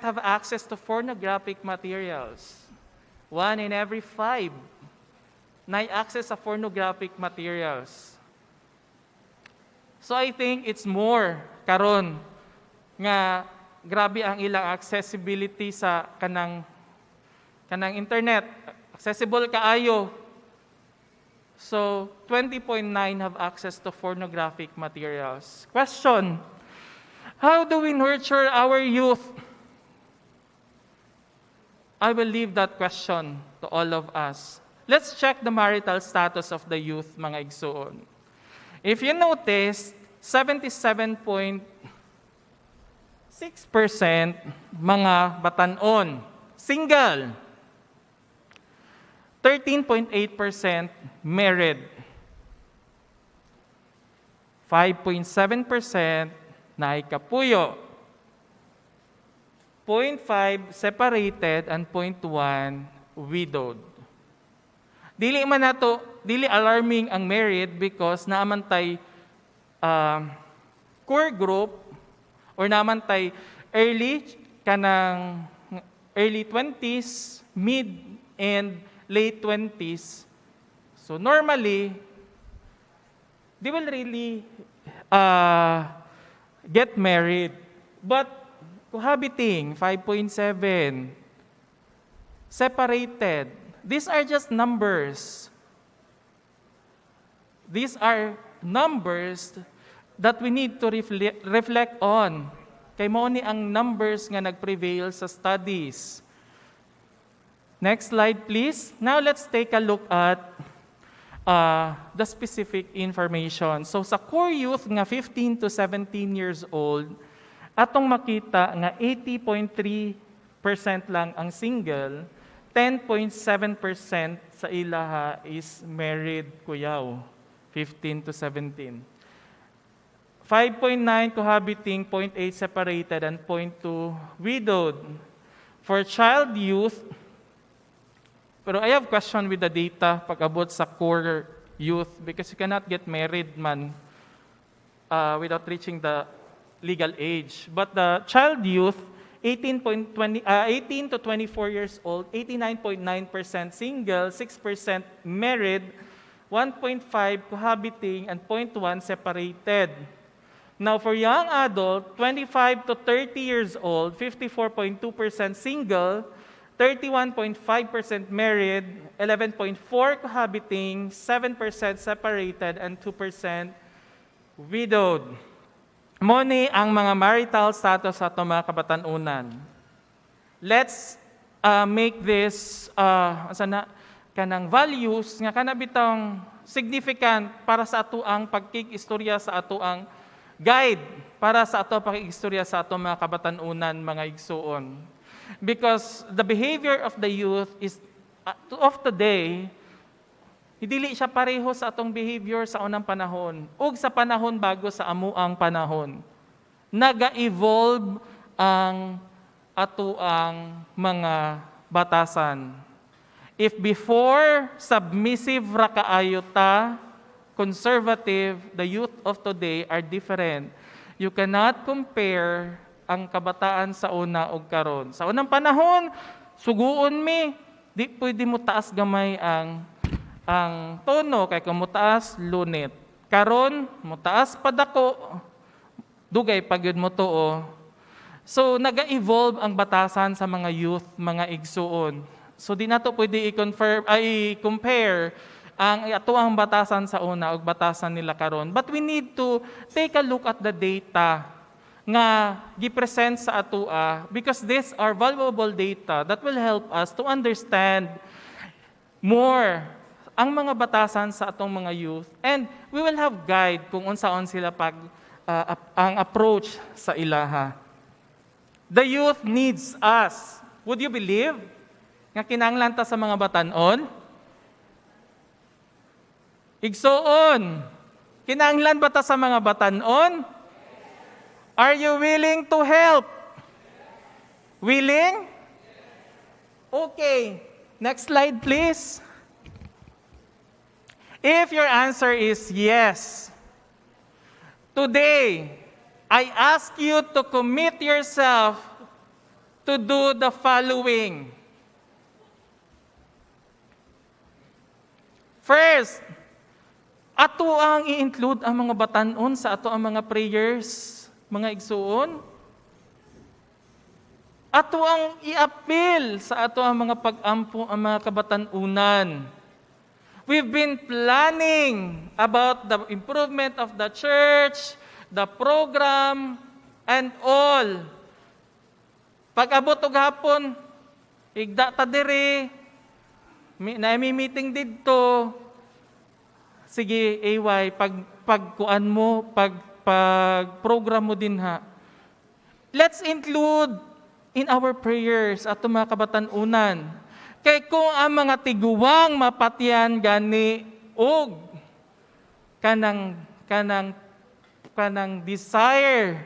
have access to pornographic materials. 1 in every 5 na access sa pornographic materials. So I think it's more karon nga grabe ang ilang accessibility sa kanang internet. Accessible kaayo. So 20.9 have access to pornographic materials. Question: how do we nurture our youth? I will leave that question to all of us. Let's check the marital status of the youth, mga igsoon. If you notice, 77.6% mga batanon, single. 13.8% married. 5.7% na kapuyo. 0.5 separated and 0.1 widowed. Dili alarming ang married because naamantay core group or naamantay early 20s, mid and late 20s. So normally, they will really get married. But cohabiting, 5.7. Separated. These are just numbers. These are numbers that we need to reflect on. Kay mao ni ang numbers nga nag-prevail sa studies. Next slide, please. Now let's take a look at the specific information. So sa core youth nga 15 to 17 years old, atong makita nga 80.3% lang ang single, 10.7% sa ilaha is married kuyaw, 15 to 17. 5.9 cohabiting, 0.8 separated, and 0.2 widowed. For child youth, pero I have question with the data pag-abot sa core youth because you cannot get married man without reaching the legal age. But the child youth, 18 to 24 years old, 89.9% single, 6% married, 1.5 cohabiting, and 0.1 separated. Now for young adult, 25 to 30 years old, 54.2% single, 31.5% married, 11.4 cohabiting, 7% separated, and 2% widowed. Moni ang mga marital status sa itong mga kabatanunan. Let's make this kanang values nga kanabitang significant para sa atuang pagkikistorya sa atuang guide para sa ato pagkikistorya sa atong mga kabatanunan, mga igsuon. Because the behavior of the youth is of today, dili siya pareho sa atong behavior sa unang panahon ug sa panahon bago sa amuang panahon. Naga-evolve ang atuang mga batasan. If before submissive ra kaayo ta, conservative, the youth of today are different. You cannot compare ang kabataan sa una ug karon. Sa unang panahon, suguon mi, di pwede mo taas gamay ang tono kay kung mutaas lunit. Karon mutaas padako dugay pagyud mo tuo. So, nag-evolve ang batasan sa mga youth, mga igsuon. So, di na to pwede i-compare ang atuang batasan sa una o batasan nila karon. But we need to take a look at the data nga gipresent sa atua because these are valuable data that will help us to understand more ang mga batasan sa atong mga youth. And we will have guide kung unsaon sila ang approach sa ilaha. The youth needs us. Would you believe nga kinahanglan ta sa mga batan-on? Igsoon, kinahanglan ba ta sa mga batan-on? Are you willing to help? Willing? Okay. Next slide, please. If your answer is yes, today, I ask you to commit yourself to do the following. First, ato ang i-include ang mga batanon sa ato ang mga prayers, mga igsuon. Ato ang i-appeal sa ato ang mga pag-ampo ang mga kabatanunan. We've been planning about the improvement of the church, the program, and all. Pag-abot og hapon, igda ta diri, may meeting didto. Sige, AY, pagkuan mo, pag-program mo din ha. Let's include in our prayers at mga kabatanunan. Kay kung ang mga tiguwang mapatyan gani og kanang desire,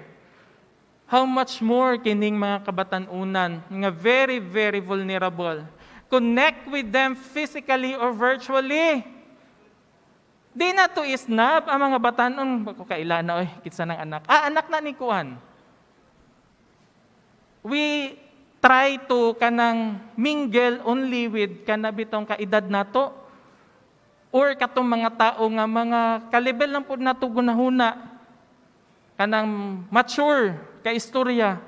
how much more kining mga kabatanunan nga very, very vulnerable. Connect with them physically or virtually. Di na to isnab ang mga batanon, kaila na, kitsa ng anak. Anak na ni Kuan. We try to kanang mingle only with kanabitong kaedad nato or katong mga tao nga mga kalibel lang po nato gunahuna kanang mature ka istorya.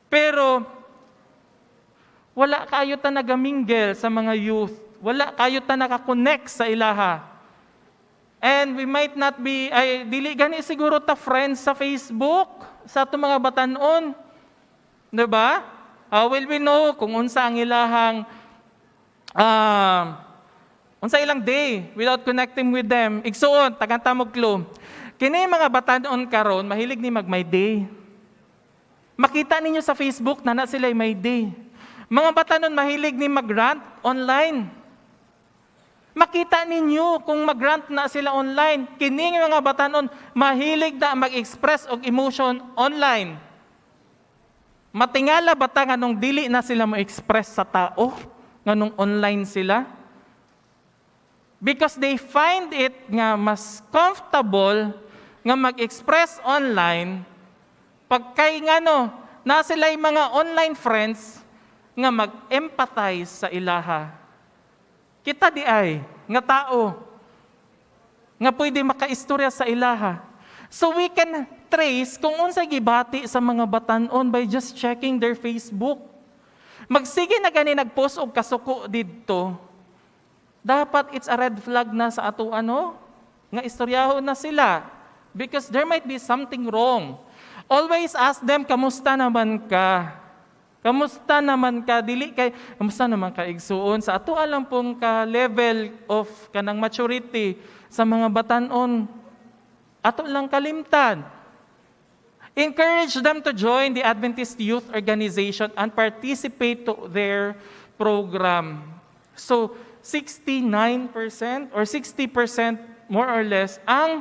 Pero wala kayo ta nagamingle sa mga youth. Wala kayo ta nakakonect sa ilaha. And we might not be, dili gani siguro ta friends sa Facebook, sa ato mga batanon. Diba? How will we know kung unsa ang ilahang, unsa ilang day without connecting with them? Igsuon, tagantamog clue. Kini mga batanon karon mahilig ni mag my day. Makita ninyo sa Facebook na sila my day. Mga batanon mahilig ni mag-rant online. Makita ninyo kung mag-rant na sila online. Kining mga batanon mahilig na mag-express og emotion online. Matingala ba ta nga nung dili na sila mo-express sa tao? Nga nung online sila? Because they find it nga mas comfortable nga mag-express online pagkay nga na sila'y mga online friends nga mag-empathize sa ilaha. Kita di ay, nga tao, nga pwede makaistorya sa ilaha. So we can trace kung unsa gibati sa mga batanon by just checking their Facebook. Magsige na gani nagpost og kasuko didto. Dapat it's a red flag na sa ato nga istoryahon na sila because there might be something wrong. Always ask them, kamusta naman ka? Kamusta naman ka? Dili kay kamusta naman ka igsuon sa ato alam pong ka level of kanang maturity sa mga batanon. Ato lang kalimtan. Encourage them to join the Adventist Youth Organization and participate to their program. So, 69% or 60% more or less ang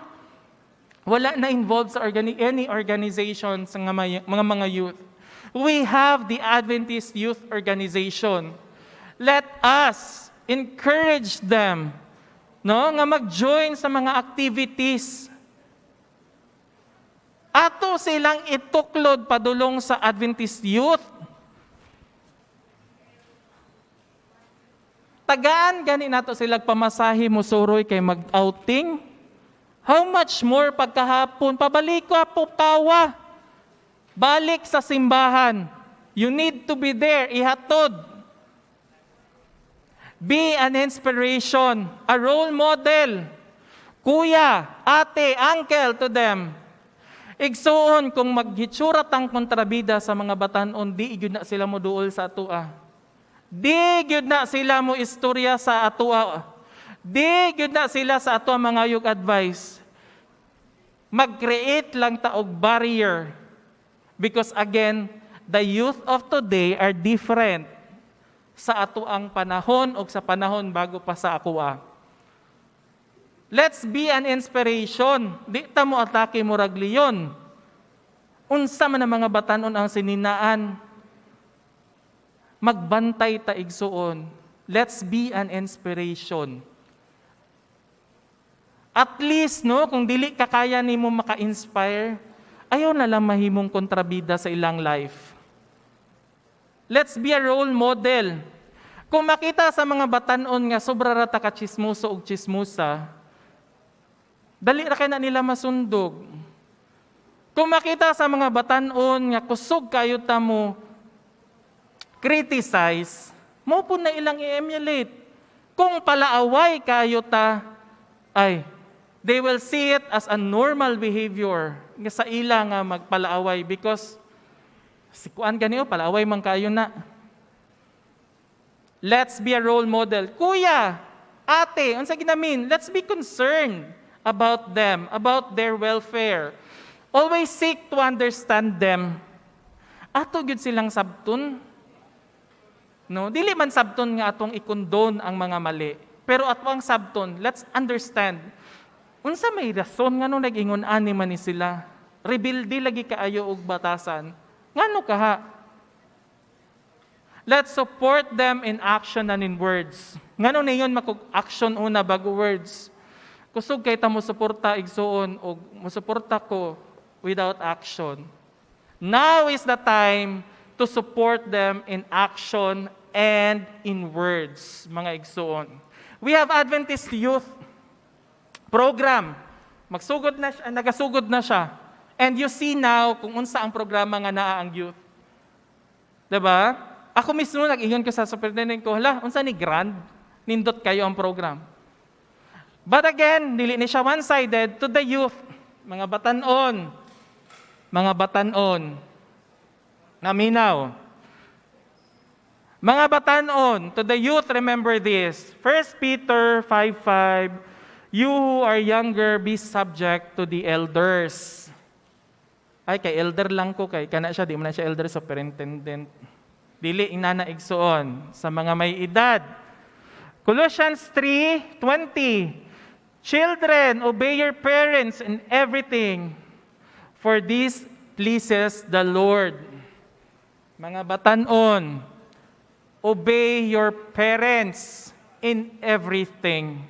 wala na involved sa any organization sa mga youth. We have the Adventist Youth Organization. Let us encourage them nga mag-join sa mga activities. Ato silang ituklod padulong sa Adventist Youth. Tagaan gani nato sila pamasahe mo suroy kay mag-outing. How much more pagkahapon pabalik ko po kawa. Balik sa simbahan. You need to be there, ihatod. Be an inspiration, a role model. Kuya, ate, uncle to them. Igsuon kung maghitsura tang kontrabida sa mga batanon, di gyud na sila mo duol sa atua. Di gyud na sila mo istorya sa atua. Di gyud na sila sa atua mga yug advice. Mag-create lang ta og barrier. Because again, the youth of today are different sa atuang panahon o sa panahon bago pa sa atua. Let's be an inspiration. Di ta mo atake mo ragliyon. Unsa man ang mga batanon ang sininaan. Magbantay ta igsuon. Let's be an inspiration. At least, no, kung dili ka kaya nimo maka-inspire, ayaw na lang mahimong kontrabida sa ilang life. Let's be a role model. Kung makita sa mga batanon nga sobra rata ka chismoso o chismosa, dali ra kay na nila masundog. Kung makita sa mga batanon nga kusog kayo ta mo criticize, mo po na ilang i-emulate. Kung palaaway kayo ta, ay, they will see it as a normal behavior nga sa ila nga magpalaaway because si kuan ganiyo palaaway man kayo na. Let's be a role model. Kuya, ate, unsa ginamin? Let's be concerned about them, about their welfare. Always seek to understand them. Ato gyud silang sabton. No, dili man sabton nga atong ikondon ang mga mali. Pero ato ang sabton, let's understand. Unsa may rason ngano nag-ingon ani man ni sila? Rebelde lagi kaayo og batasan. Ngano kaha? Let's support them in action and in words. Ngano niyon makog-action una bago words? Kusog kay ta mo suporta igsuon o mosuporta ko without action. Now is the time to support them in action and in words, mga igsuon. We have Adventist Youth Program. Magsugod na siya, nagasugod na siya. And you see now kung unsa ang programa nga naa ang youth. Diba? Ako mismo nag-ingon ko sa superintendent ko, hala, unsa ni grand? Nindot kayo ang program. But again, dili ni siya one-sided to the youth. Mga batanon, naminaw. Mga batanon, to the youth, remember this. 1 Peter 5:5, you who are younger, be subject to the elders. Ay, kay elder lang ko, kay kana siya, di mo na siya elder, superintendent. Dili, inana igsuon, sa mga may edad. Colossians 3:20, children, obey your parents in everything, for this pleases the Lord. Mga batanon, obey your parents in everything.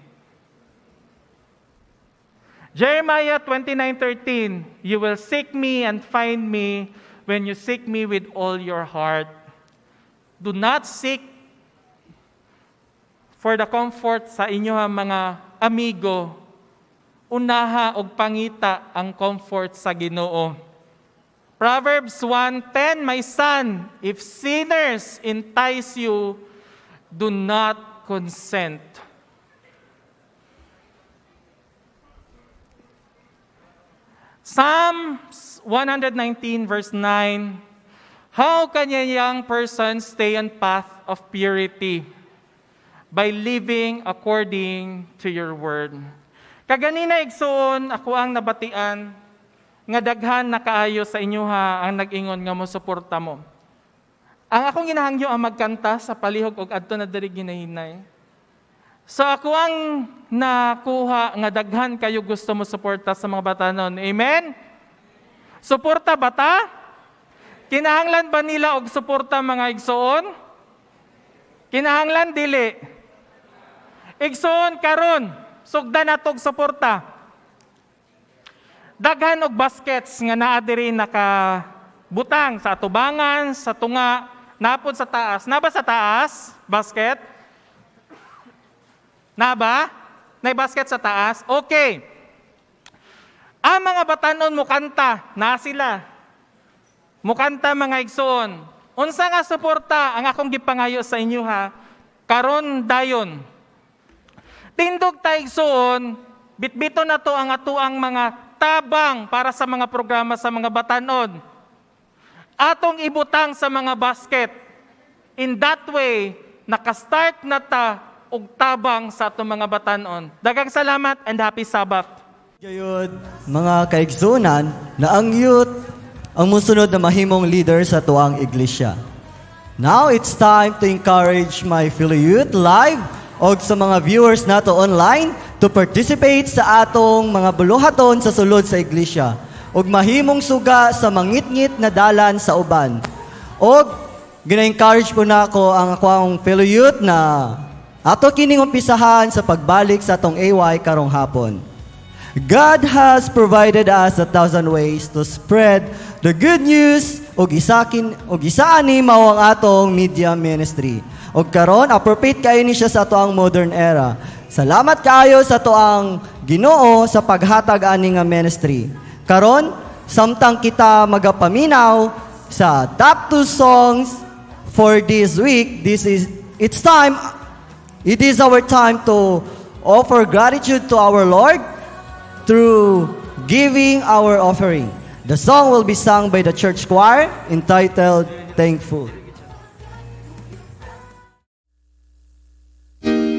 Jeremiah 29:13, you will seek me and find me when you seek me with all your heart. Do not seek for the comfort sa inyo mga amigo. Unaha og pangita ang comfort sa Ginoo. Proverbs 1:10, my son, if sinners entice you, do not consent. Psalms 119 verse 9, how can a young person stay on path of purity? By living according to your word. Kaganina igsoon, ako ang nabatian, nga daghan na kaayo sa inyo ha, ang nag-ingon nga mo suporta mo. Ang akong ginahangyo ang magkanta sa palihog og adto na diri ginahinay. So ako ang nakuha nga daghan kayo gusto mo suporta sa mga batanon. Amen? Suporta bata? Kinahanglan ba nila og suporta mga igsoon? Kinahanglan dili. Igsoon karon, sugdan natog suporta. Daghan og baskets nga naa diri nakabutang sa atubangan, sa tunga, napod sa taas. Naba sa taas? Basket? Naba? Nay basket sa taas? Okay. Ang mga batanon mo kanta, na sila. mukanta mga igsoon. Unsa nga suporta ang akong gipangayo sa inyo ha, karon dayon. Tindog ta igsoon, bitbito na to ang atuang mga tabang para sa mga programa sa mga batanon. Atong ibutang sa mga basket. In that way, nakastart na ta og tabang sa atong mga batanon. Daghang salamat and happy Sabbath. Gayud, mga kaigsunan, na ang youth ang musunod na mahimong leader sa tuang iglesia. Now it's time to encourage my fellow youth live o sa mga viewers nato online to participate sa atong mga buluhaton sa sulod sa iglesia ug mahimong suga sa mangitngit na dalan sa uban. Og gina-encourage po nako ang akong fellow youth na ato kining umpisahan sa pagbalik sa atong AY karong hapon. God has provided us 1,000 ways to spread the good news og isaan ni mao ang atong media ministry. Og karon appropriate kayo ni siya sa atoang modern era. Salamat kaayo sa atoang Ginoo sa paghatag ani nga ministry. Karon samtang kita magapaminaw sa top 2 songs for this week, it is our time to offer gratitude to our Lord through giving our offering. The song will be sung by the church choir entitled Thankful. Someday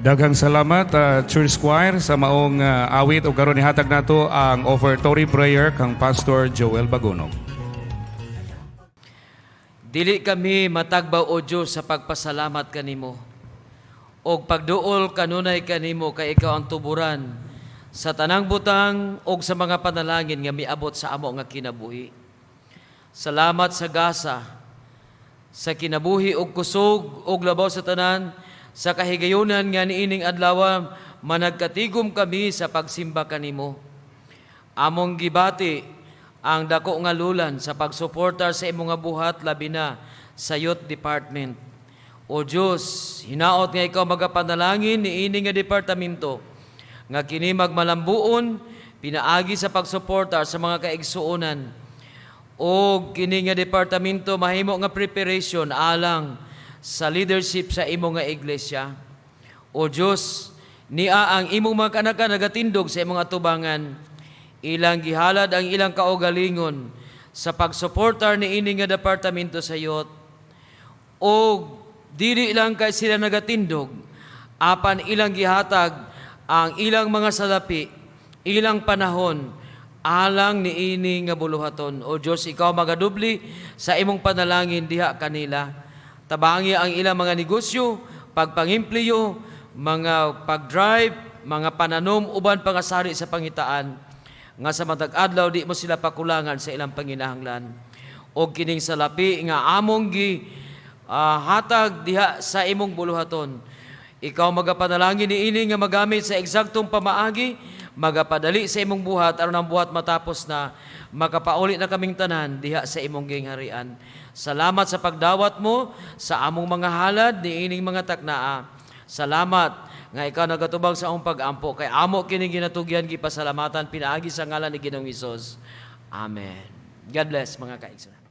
Daghang salamat Church Choir sa maong awit o karon nihatag nato ang offertory prayer kang Pastor Joel Bagonog. Dili kami matagbaw o Diyos sa pagpasalamat kanimo. Og pagduol kanunay kanimo kay ikaw ang tuburan sa tanang butang og sa mga panalangin nga miabot sa amo nga kinabuhi. Salamat sa gasa, sa kinabuhi og kusog og labaw sa tanan, sa kahigayunan nga niining adlaw managkatigom kami sa pagsimba kanimo. Among gibati ang dako nga lulan sa pagsuportar sa imong nga buhat labi na sa youth department. O Diyos, hinaot nga ikaw magapanalangin niining nga departamento nga kini magmalambuon pinaagi sa pagsuportar sa mga kaigsuonan o kini nga departamento mahimo nga preparation alang sa leadership sa imo nga iglesia. O Diyos, niya ang imong mga kanaka nagatindog sa imong atubangan, ilang gihalad ang ilang kaugalingon sa pagsuportar ni ini nga departamento sa youth. O dili lang kay sila nagatindog, apan ilang gihatag ang ilang mga salapi, ilang panahon, alang ni ini nga buluhaton. O Diyos, ikaw magadubli sa imong panalangin diha kanila. Tabangi ang ilang mga negosyo, pagpangimpliyo, mga pagdrive, mga pananom, uban pangasari sa pangitaan, nga sa matag adlaw di mo sila pakulangan sa ilang panginahanglan. O kining salapi nga among gi hatag diha sa imong buluhaton. Ikaw magapanalangin ni ini nga magamit sa eksaktong pamaagi, magapadali sa imong buhat aron ang buhat matapos na makapauli na kaming tanan diha sa imong gingharian. Salamat sa pagdawat mo sa among mga halad ni ining mga taknaa. Salamat nga ikaw nagatubag sa among pag-ampo kay amo kini ginatugyan gipasalamatan pinaagi sa ngalan ni Ginoong Hesus. Amen. God bless mga kaigsunan.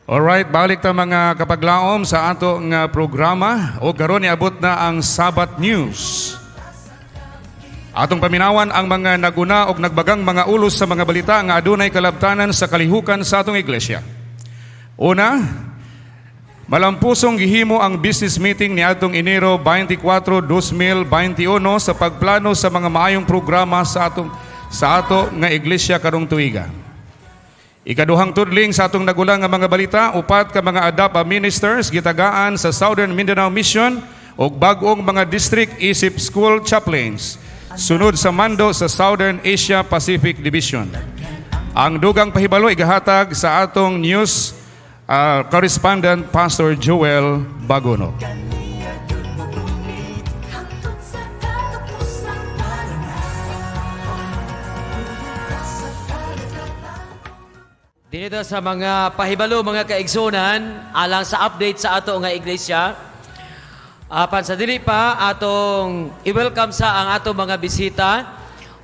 Alright, balik ta mga kapaglaom sa ato nga programa o karon niabot na ang Sabbath News. Atong paminawan ang mga naguna og nagbagang mga ulos sa mga balita nga adunay kalabtanan sa kalihukan sa atong iglesia. Una, malampusong gihimo ang business meeting ni atong Enero 24, 2021 sa pagplano sa mga maayong programa sa ato nga iglesia karong tuiga. Ikaduhang tudling sa atong nagulang nga mga balita, upat ka mga ADAPA ministers gitagaan sa Southern Mindanao Mission ug bag-ong mga district isip school chaplains sunod sa mando sa Southern Asia Pacific Division. Ang dugang pahibalo igahatag sa atong news correspondent Pastor Joel Bagono. Dito sa mga pahibalo, mga kaigsunan, alang sa update sa ato nga iglesia. Apan sa dili pa, atong i-welcome sa ang ato mga bisita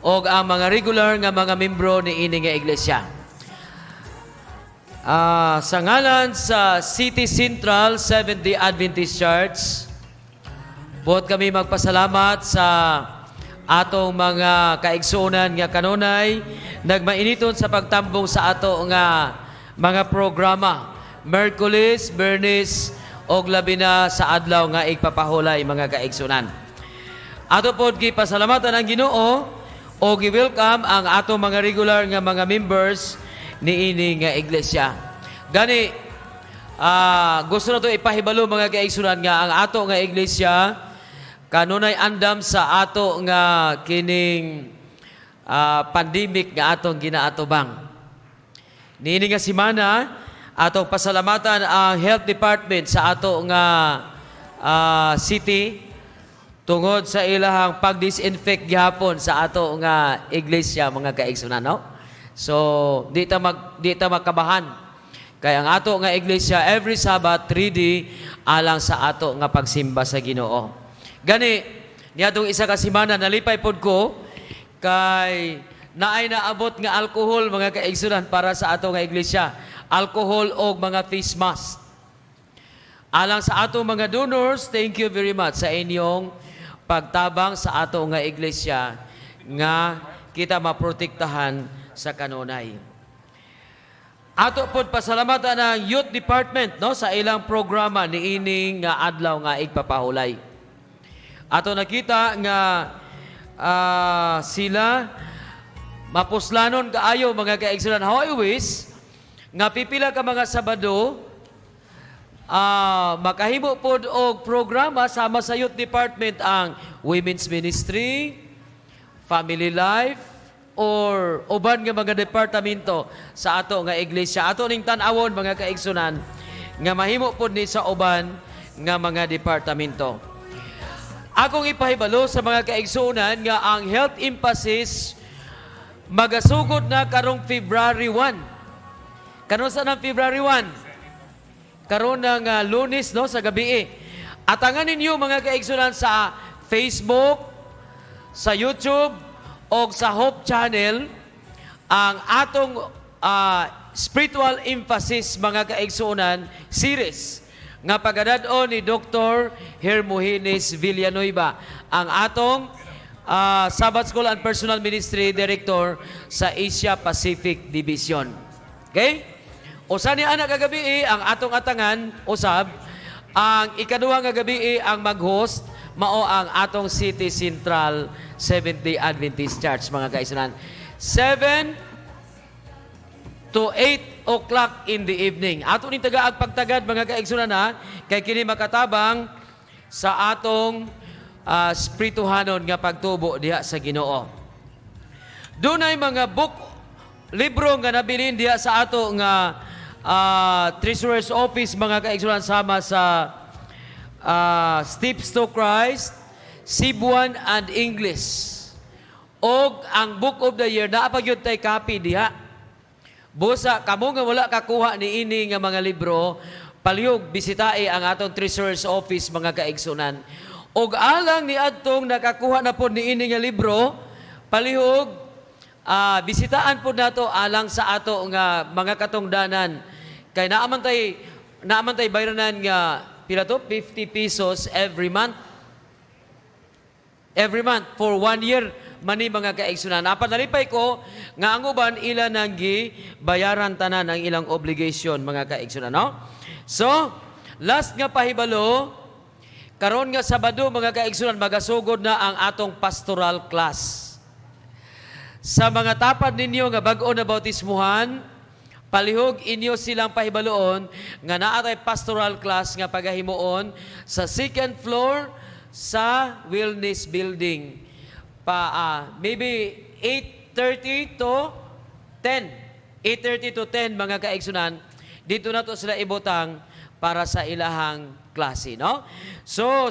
o ang mga regular nga mga membro ni ini nga iglesia. Sa ngalan sa City Central Seventh-day Adventist Church, buot kami magpasalamat sa atong mga kaigsunan nga kanunay nagmainiton sa pagtambong sa ato nga mga programa Merkulis, Bernis og labi na sa adlaw nga igpapahulay mga kaigsunan. Ato pod gipasalamatan ang Ginoo o gi-welcome ang ato mga regular nga mga members ni ini nga iglesia. Gani gusto na to ipahibalo mga kaigsunan nga ang ato nga iglesia kanunay andam sa ato nga kining pandemic nga atong ginaatubang. Niini nga semana atong pasalamatan ang health department sa ato nga city tungod sa ilahang pag-disinfect gihapon sa ato nga iglesia mga kaigsunan, no? So di ta makabahan kay ang ato nga iglesia every Sabbath 3D alang sa ato nga pagsimba sa Ginoo. Gani niadtong isa ka semana nalipay pod ko kay naay naabot nga alcohol mga kaigsunan para sa ato nga iglesia. Alcohol o mga face mask. Alang sa ato mga donors, thank you very much sa inyong pagtabang sa ato nga iglesia nga kita maprotektahan sa kanunay. Ato pod pasalamatan ang Youth Department no sa ilang programa niining nga adlaw nga igpapahulay. Ato nakita nga sila mapuslanon kaayo mga kaigsunan. How I wish nga pipila ka mga Sabado makahimo pod og programa sama sa Youth Department ang Women's Ministry, Family Life, or uban nga mga departamento sa ato nga iglesia. Ato ning tan-awon mga kaigsunan nga mahimo pod ni sa uban nga mga departamento. Akong ipahibalo sa mga kaigsunan nga ang health emphasis magasugod na karong February 1. Karon sa nang February 1? Karon ng Lunes no sa gabi. Atangan ninyo mga kaigsunan sa Facebook, sa YouTube, o sa Hope Channel ang atong spiritual emphasis mga kaigsunan series nga pagadadon ni Dr. Hermogenes Villanueva, ang atong Sabbath School and Personal Ministry Director sa Asia Pacific Division. Okay? Usa ni ana kagabi ang atong atangan usab ang ikaduha nga gabi ang mag-host mao ang atong City Central Seventh-day Adventist Church mga kaigsunan. 7 to 8 o'clock in the evening. Ato ning tagaag pagtagad mga kaigsunan ha, kay kini makatabang sa atong spirituhanon nga pagtubo diha sa Ginoo. Dunay mga libro nga nabilin diha sa ato nga Treasurer's Office mga kaigsunan sama sa Steps to Christ, Cebuan and English. Og ang Book of the Year naa pa gyud tay copy diha. Busa kamo nga wala kakuha ni ini nga mga libro, palihog bisitae ang atong Treasurer's Office mga kaigsunan. Og alang ni adtong nakakuha na pod ni ini nga libro, palihog bisitaan pod nato alang sa ato nga mga katungdanan. Kay naaman tay bayranan nga pila to 50 pesos every month. Every month for 1 year mani mga kaigsunan. Napanalipay ko nga ang uban ila nang bayaran tanan ang ilang obligation mga kaigsunan, no? So, last nga pahibalo, karon nga Sabado mga kaigsunan magasugod na ang atong pastoral class. Sa mga tapad ninyo nga bag-o na bautismuhan, palihog inyo silang pahibaloon nga naa tay pastoral class nga pagahimuon sa second floor sa Wellness Building. Maybe 8:30 to 10. 8:30 to 10 mga kaigsunan. Dito na to sila ibutang para sa ilahang klase, no? So,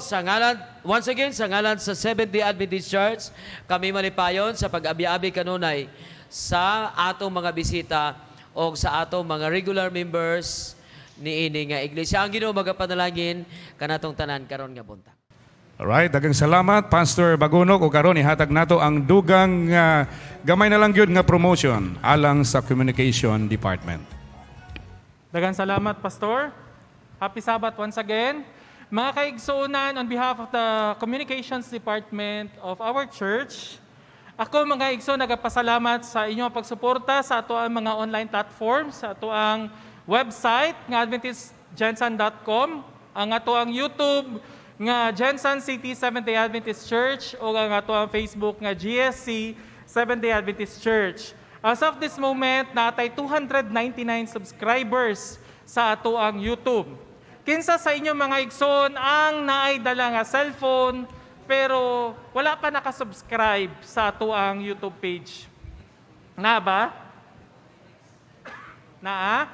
once again, sa ngalan sa Seventh-day Adventist Church, kami malipayon sa pag-abi-abi kanunay sa atong mga bisita o sa atong mga regular members ni ini nga iglesia. Ang Ginoo magapanalangin kanatong tanan karon nga buntag. Alright, dagang salamat Pastor Bagunok, o karon ihatag nato ang dugang gamay na lang gyud nga promotion alang sa Communication Department. Daghang salamat, Pastor. Happy Sabbath once again. Mga kaigsuunan, on behalf of the Communications Department of our church, ako mga igsoon nagapasalamat sa inyong pagsuporta sa ato ang mga online platforms, sa ato ang website nga adventistgensan.com, ang ato ang YouTube nga Jensan City Seventh-day Adventist Church o ang ato ang Facebook nga GSC Seventh-day Adventist Church. As of this moment, natay 299 subscribers sa ato ang YouTube. Kinsa sa inyong mga igsoon ang naay dala nga cellphone pero wala pa nakasubscribe sa ato ang YouTube page? Na ba? Naa?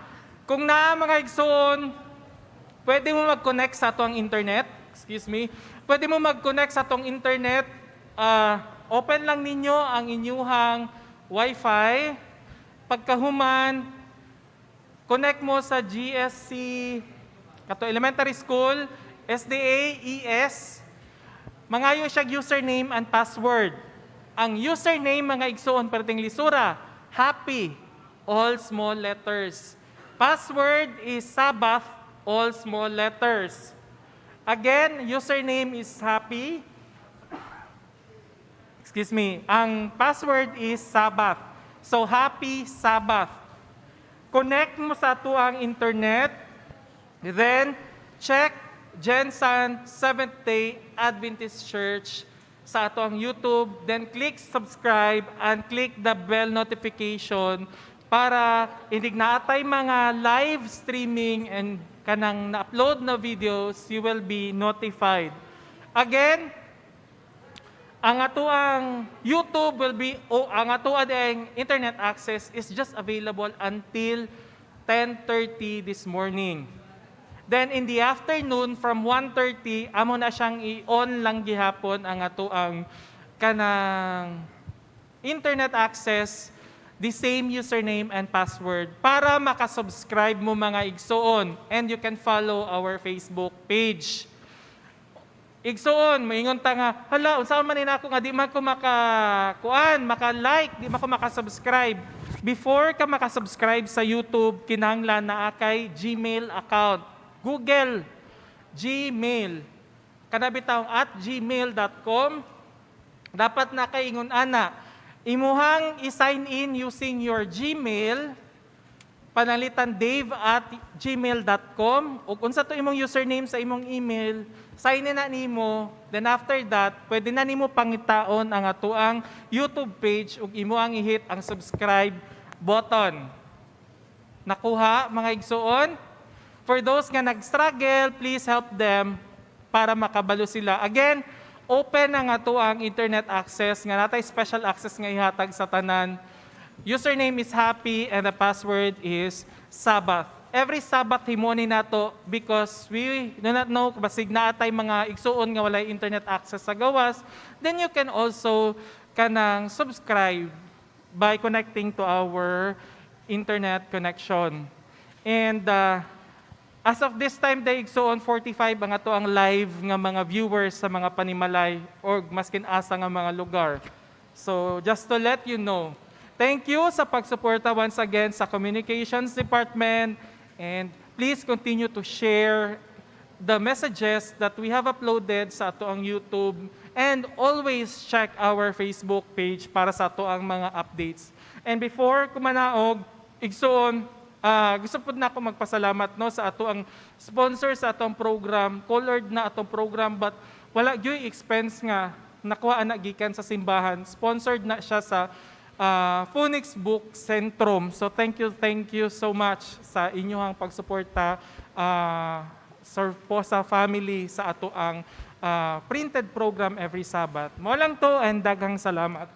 Kung naa mga igsoon, pwede mo mag-connect sa ato ang internet. Pwede mo mag-connect sa atong internet. Open lang ninyo ang inyuhang Wi-Fi. Pagkahuman, connect mo sa GSC, kato elementary school, SDA, ES. Mangayo siya username and password. Ang username, mga igsoon, perting lisura, happy, all small letters. Password is Sabbath, all small letters. Again, username is happy. Ang password is Sabbath. So, happy Sabbath. connect mo sa ato ang internet, then check Gensan Seventh-day Adventist Church sa ato ang YouTube, then click subscribe and click the bell notification para hindi naatay mga live streaming and kanang na-upload na videos, you will be notified. Again, ang ato ang YouTube will be, ang ato ang internet access is just available until 10:30 this morning. Then in the afternoon from 1:30 amo na siyang i-on lang gihapon ang ato ang kanang internet access, the same username and password para makasubscribe mo mga igsoon, and you can follow our Facebook page. Igsoon, maingon ta nga, hala, unsa man ni nako nga di man ko maka-like, di man ko maka-subscribe. Before ka maka-subscribe sa YouTube, kinahanglan na kay Gmail account. Google, Gmail, kanabitawang @gmail.com, dapat na kay ingon ana, imuhang i-sign in using your Gmail, panalitan dave@gmail.com, ug unsa to imong username sa imong email, sign in na nimo, then after that, pwede na nimo pangitaon ang atuang YouTube page ug imo ang i-hit ang subscribe button. Nakuha mga igsoon? For those nga nag-struggle, please help them para makabalo sila. Again, open ang ato ang internet access, nga natay special access nga ihatag sa tanan. Username is happy and the password is Sabbath. Every Sabbath himoni nato because we do not know basig naatay mga igsuon nga walay internet access sa gawas, then you can also kanang subscribe by connecting to our internet connection. And as of this time, daigsoon 45 ang ato ang live nga mga viewers sa mga panimalay o maskin asa nga mga lugar. So just to let you know, thank you sa pagsuporta once again sa Communications Department, and please continue to share the messages that we have uploaded sa ato ang YouTube, and always check our Facebook page para sa ato ang mga updates. And before kumanaog, igsoon, gusto po na ako magpasalamat no sa ato ang sponsor sa atong program, colored na atong program, but wala gyud expense nga nakuha na gikan sa simbahan. Sponsored na siya sa Phoenix Book Centrum. So thank you so much sa inyong pagsuporta po sa family sa ato ang printed program every Sabbath. Mo lang to, and daghang salamat. The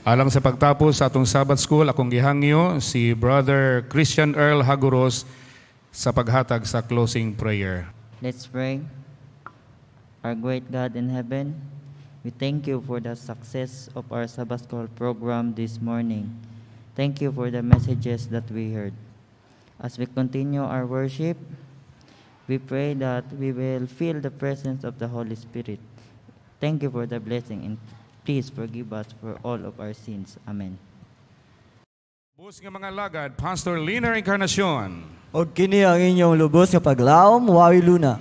Alang sa pagtapos sa atong Sabbath School, akong gihangyo si Brother Christian Earl Haguros sa paghatag sa closing prayer. Let's pray. Our great God in heaven, we thank you for the success of our Sabbath School program this morning. Thank you for the messages that we heard. As we continue our worship, we pray that we will feel the presence of the Holy Spirit. Thank you for the blessing, and please forgive us for all of our sins. Amen. Bus nga mga lagad, Pastor Liner Encarnacion. O kini ang inyong lubos nga paglaom, Wawi Luna.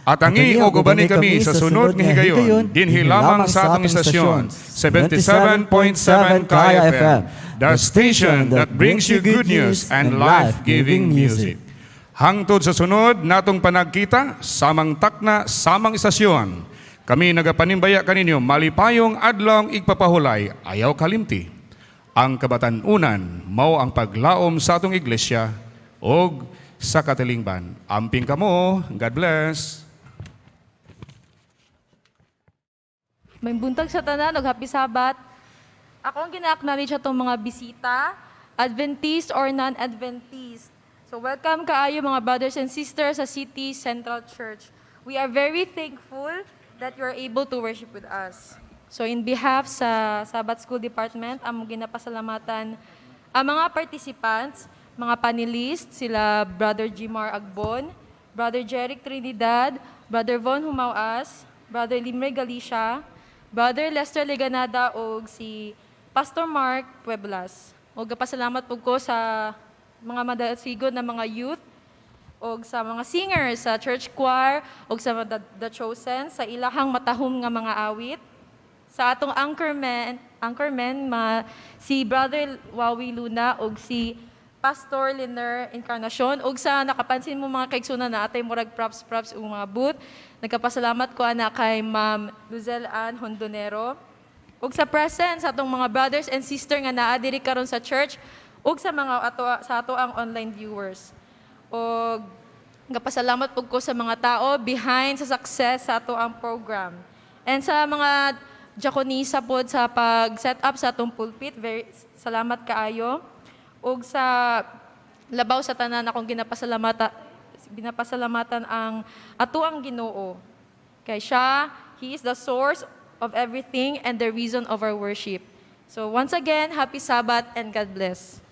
At angi o gubani kami sa sunod nga higayon, dinhi lamang sa atong istasyon, 77.7 Kaya FM, the station that brings you good news and life-giving music. Hangtod sa sunod natong panagkita, samang takna, samang istasyon. Kami nagapanimbaya kaninyo, malipayong adlong igpapahulay, ayaw kalimti. Ang kabatanunan, mao ang paglaom sa atong iglesia, o sa katilingban. Amping kamo, God bless. May buntag sa tanan, happy Sabat. Ako ang gina-acknowledge itong mga bisita, Adventist or non-Adventist. So welcome kaayo mga brothers and sisters sa City Central Church. We are very thankful that you are able to worship with us. So in behalf sa Sabbath School Department, among ginapasalamatan ang mga participants, mga panelists, sila Brother Jimar Agbon, Brother Jeric Trinidad, Brother Von Humauas, Brother Limre Galicia, Brother Lester Leganada o si Pastor Mark Pueblas. O gapasalamat po ko sa mga madasigod na mga youth o sa mga singers sa church choir o sa The Chosen, sa ilahang matahom nga mga awit. Sa atong anchorman si Brother Wawi Luna o si Pastor Liner Encarnacion ug sa nakapansin mo mga kaigsunan na atay murag props o mga booth. Nagkapasalamat ko ana kay Ma'am Luzelle Ann Hondonero ug sa presence sa atong mga brothers and sister nga naa diri karon sa church ug sa mga ato ang online viewers. Ug nagkapasalamat pug ko sa mga tao behind sa success sa ato ang program. And sa mga diakonisa pod sa pag-set up sa atong pulpit, very salamat kaayo. Ug sa labaw sa tanan akong ginapasalamatan ang ato ang Ginoo. Kay siya, He is the source of everything and the reason of our worship. So once again, happy Sabbath and God bless.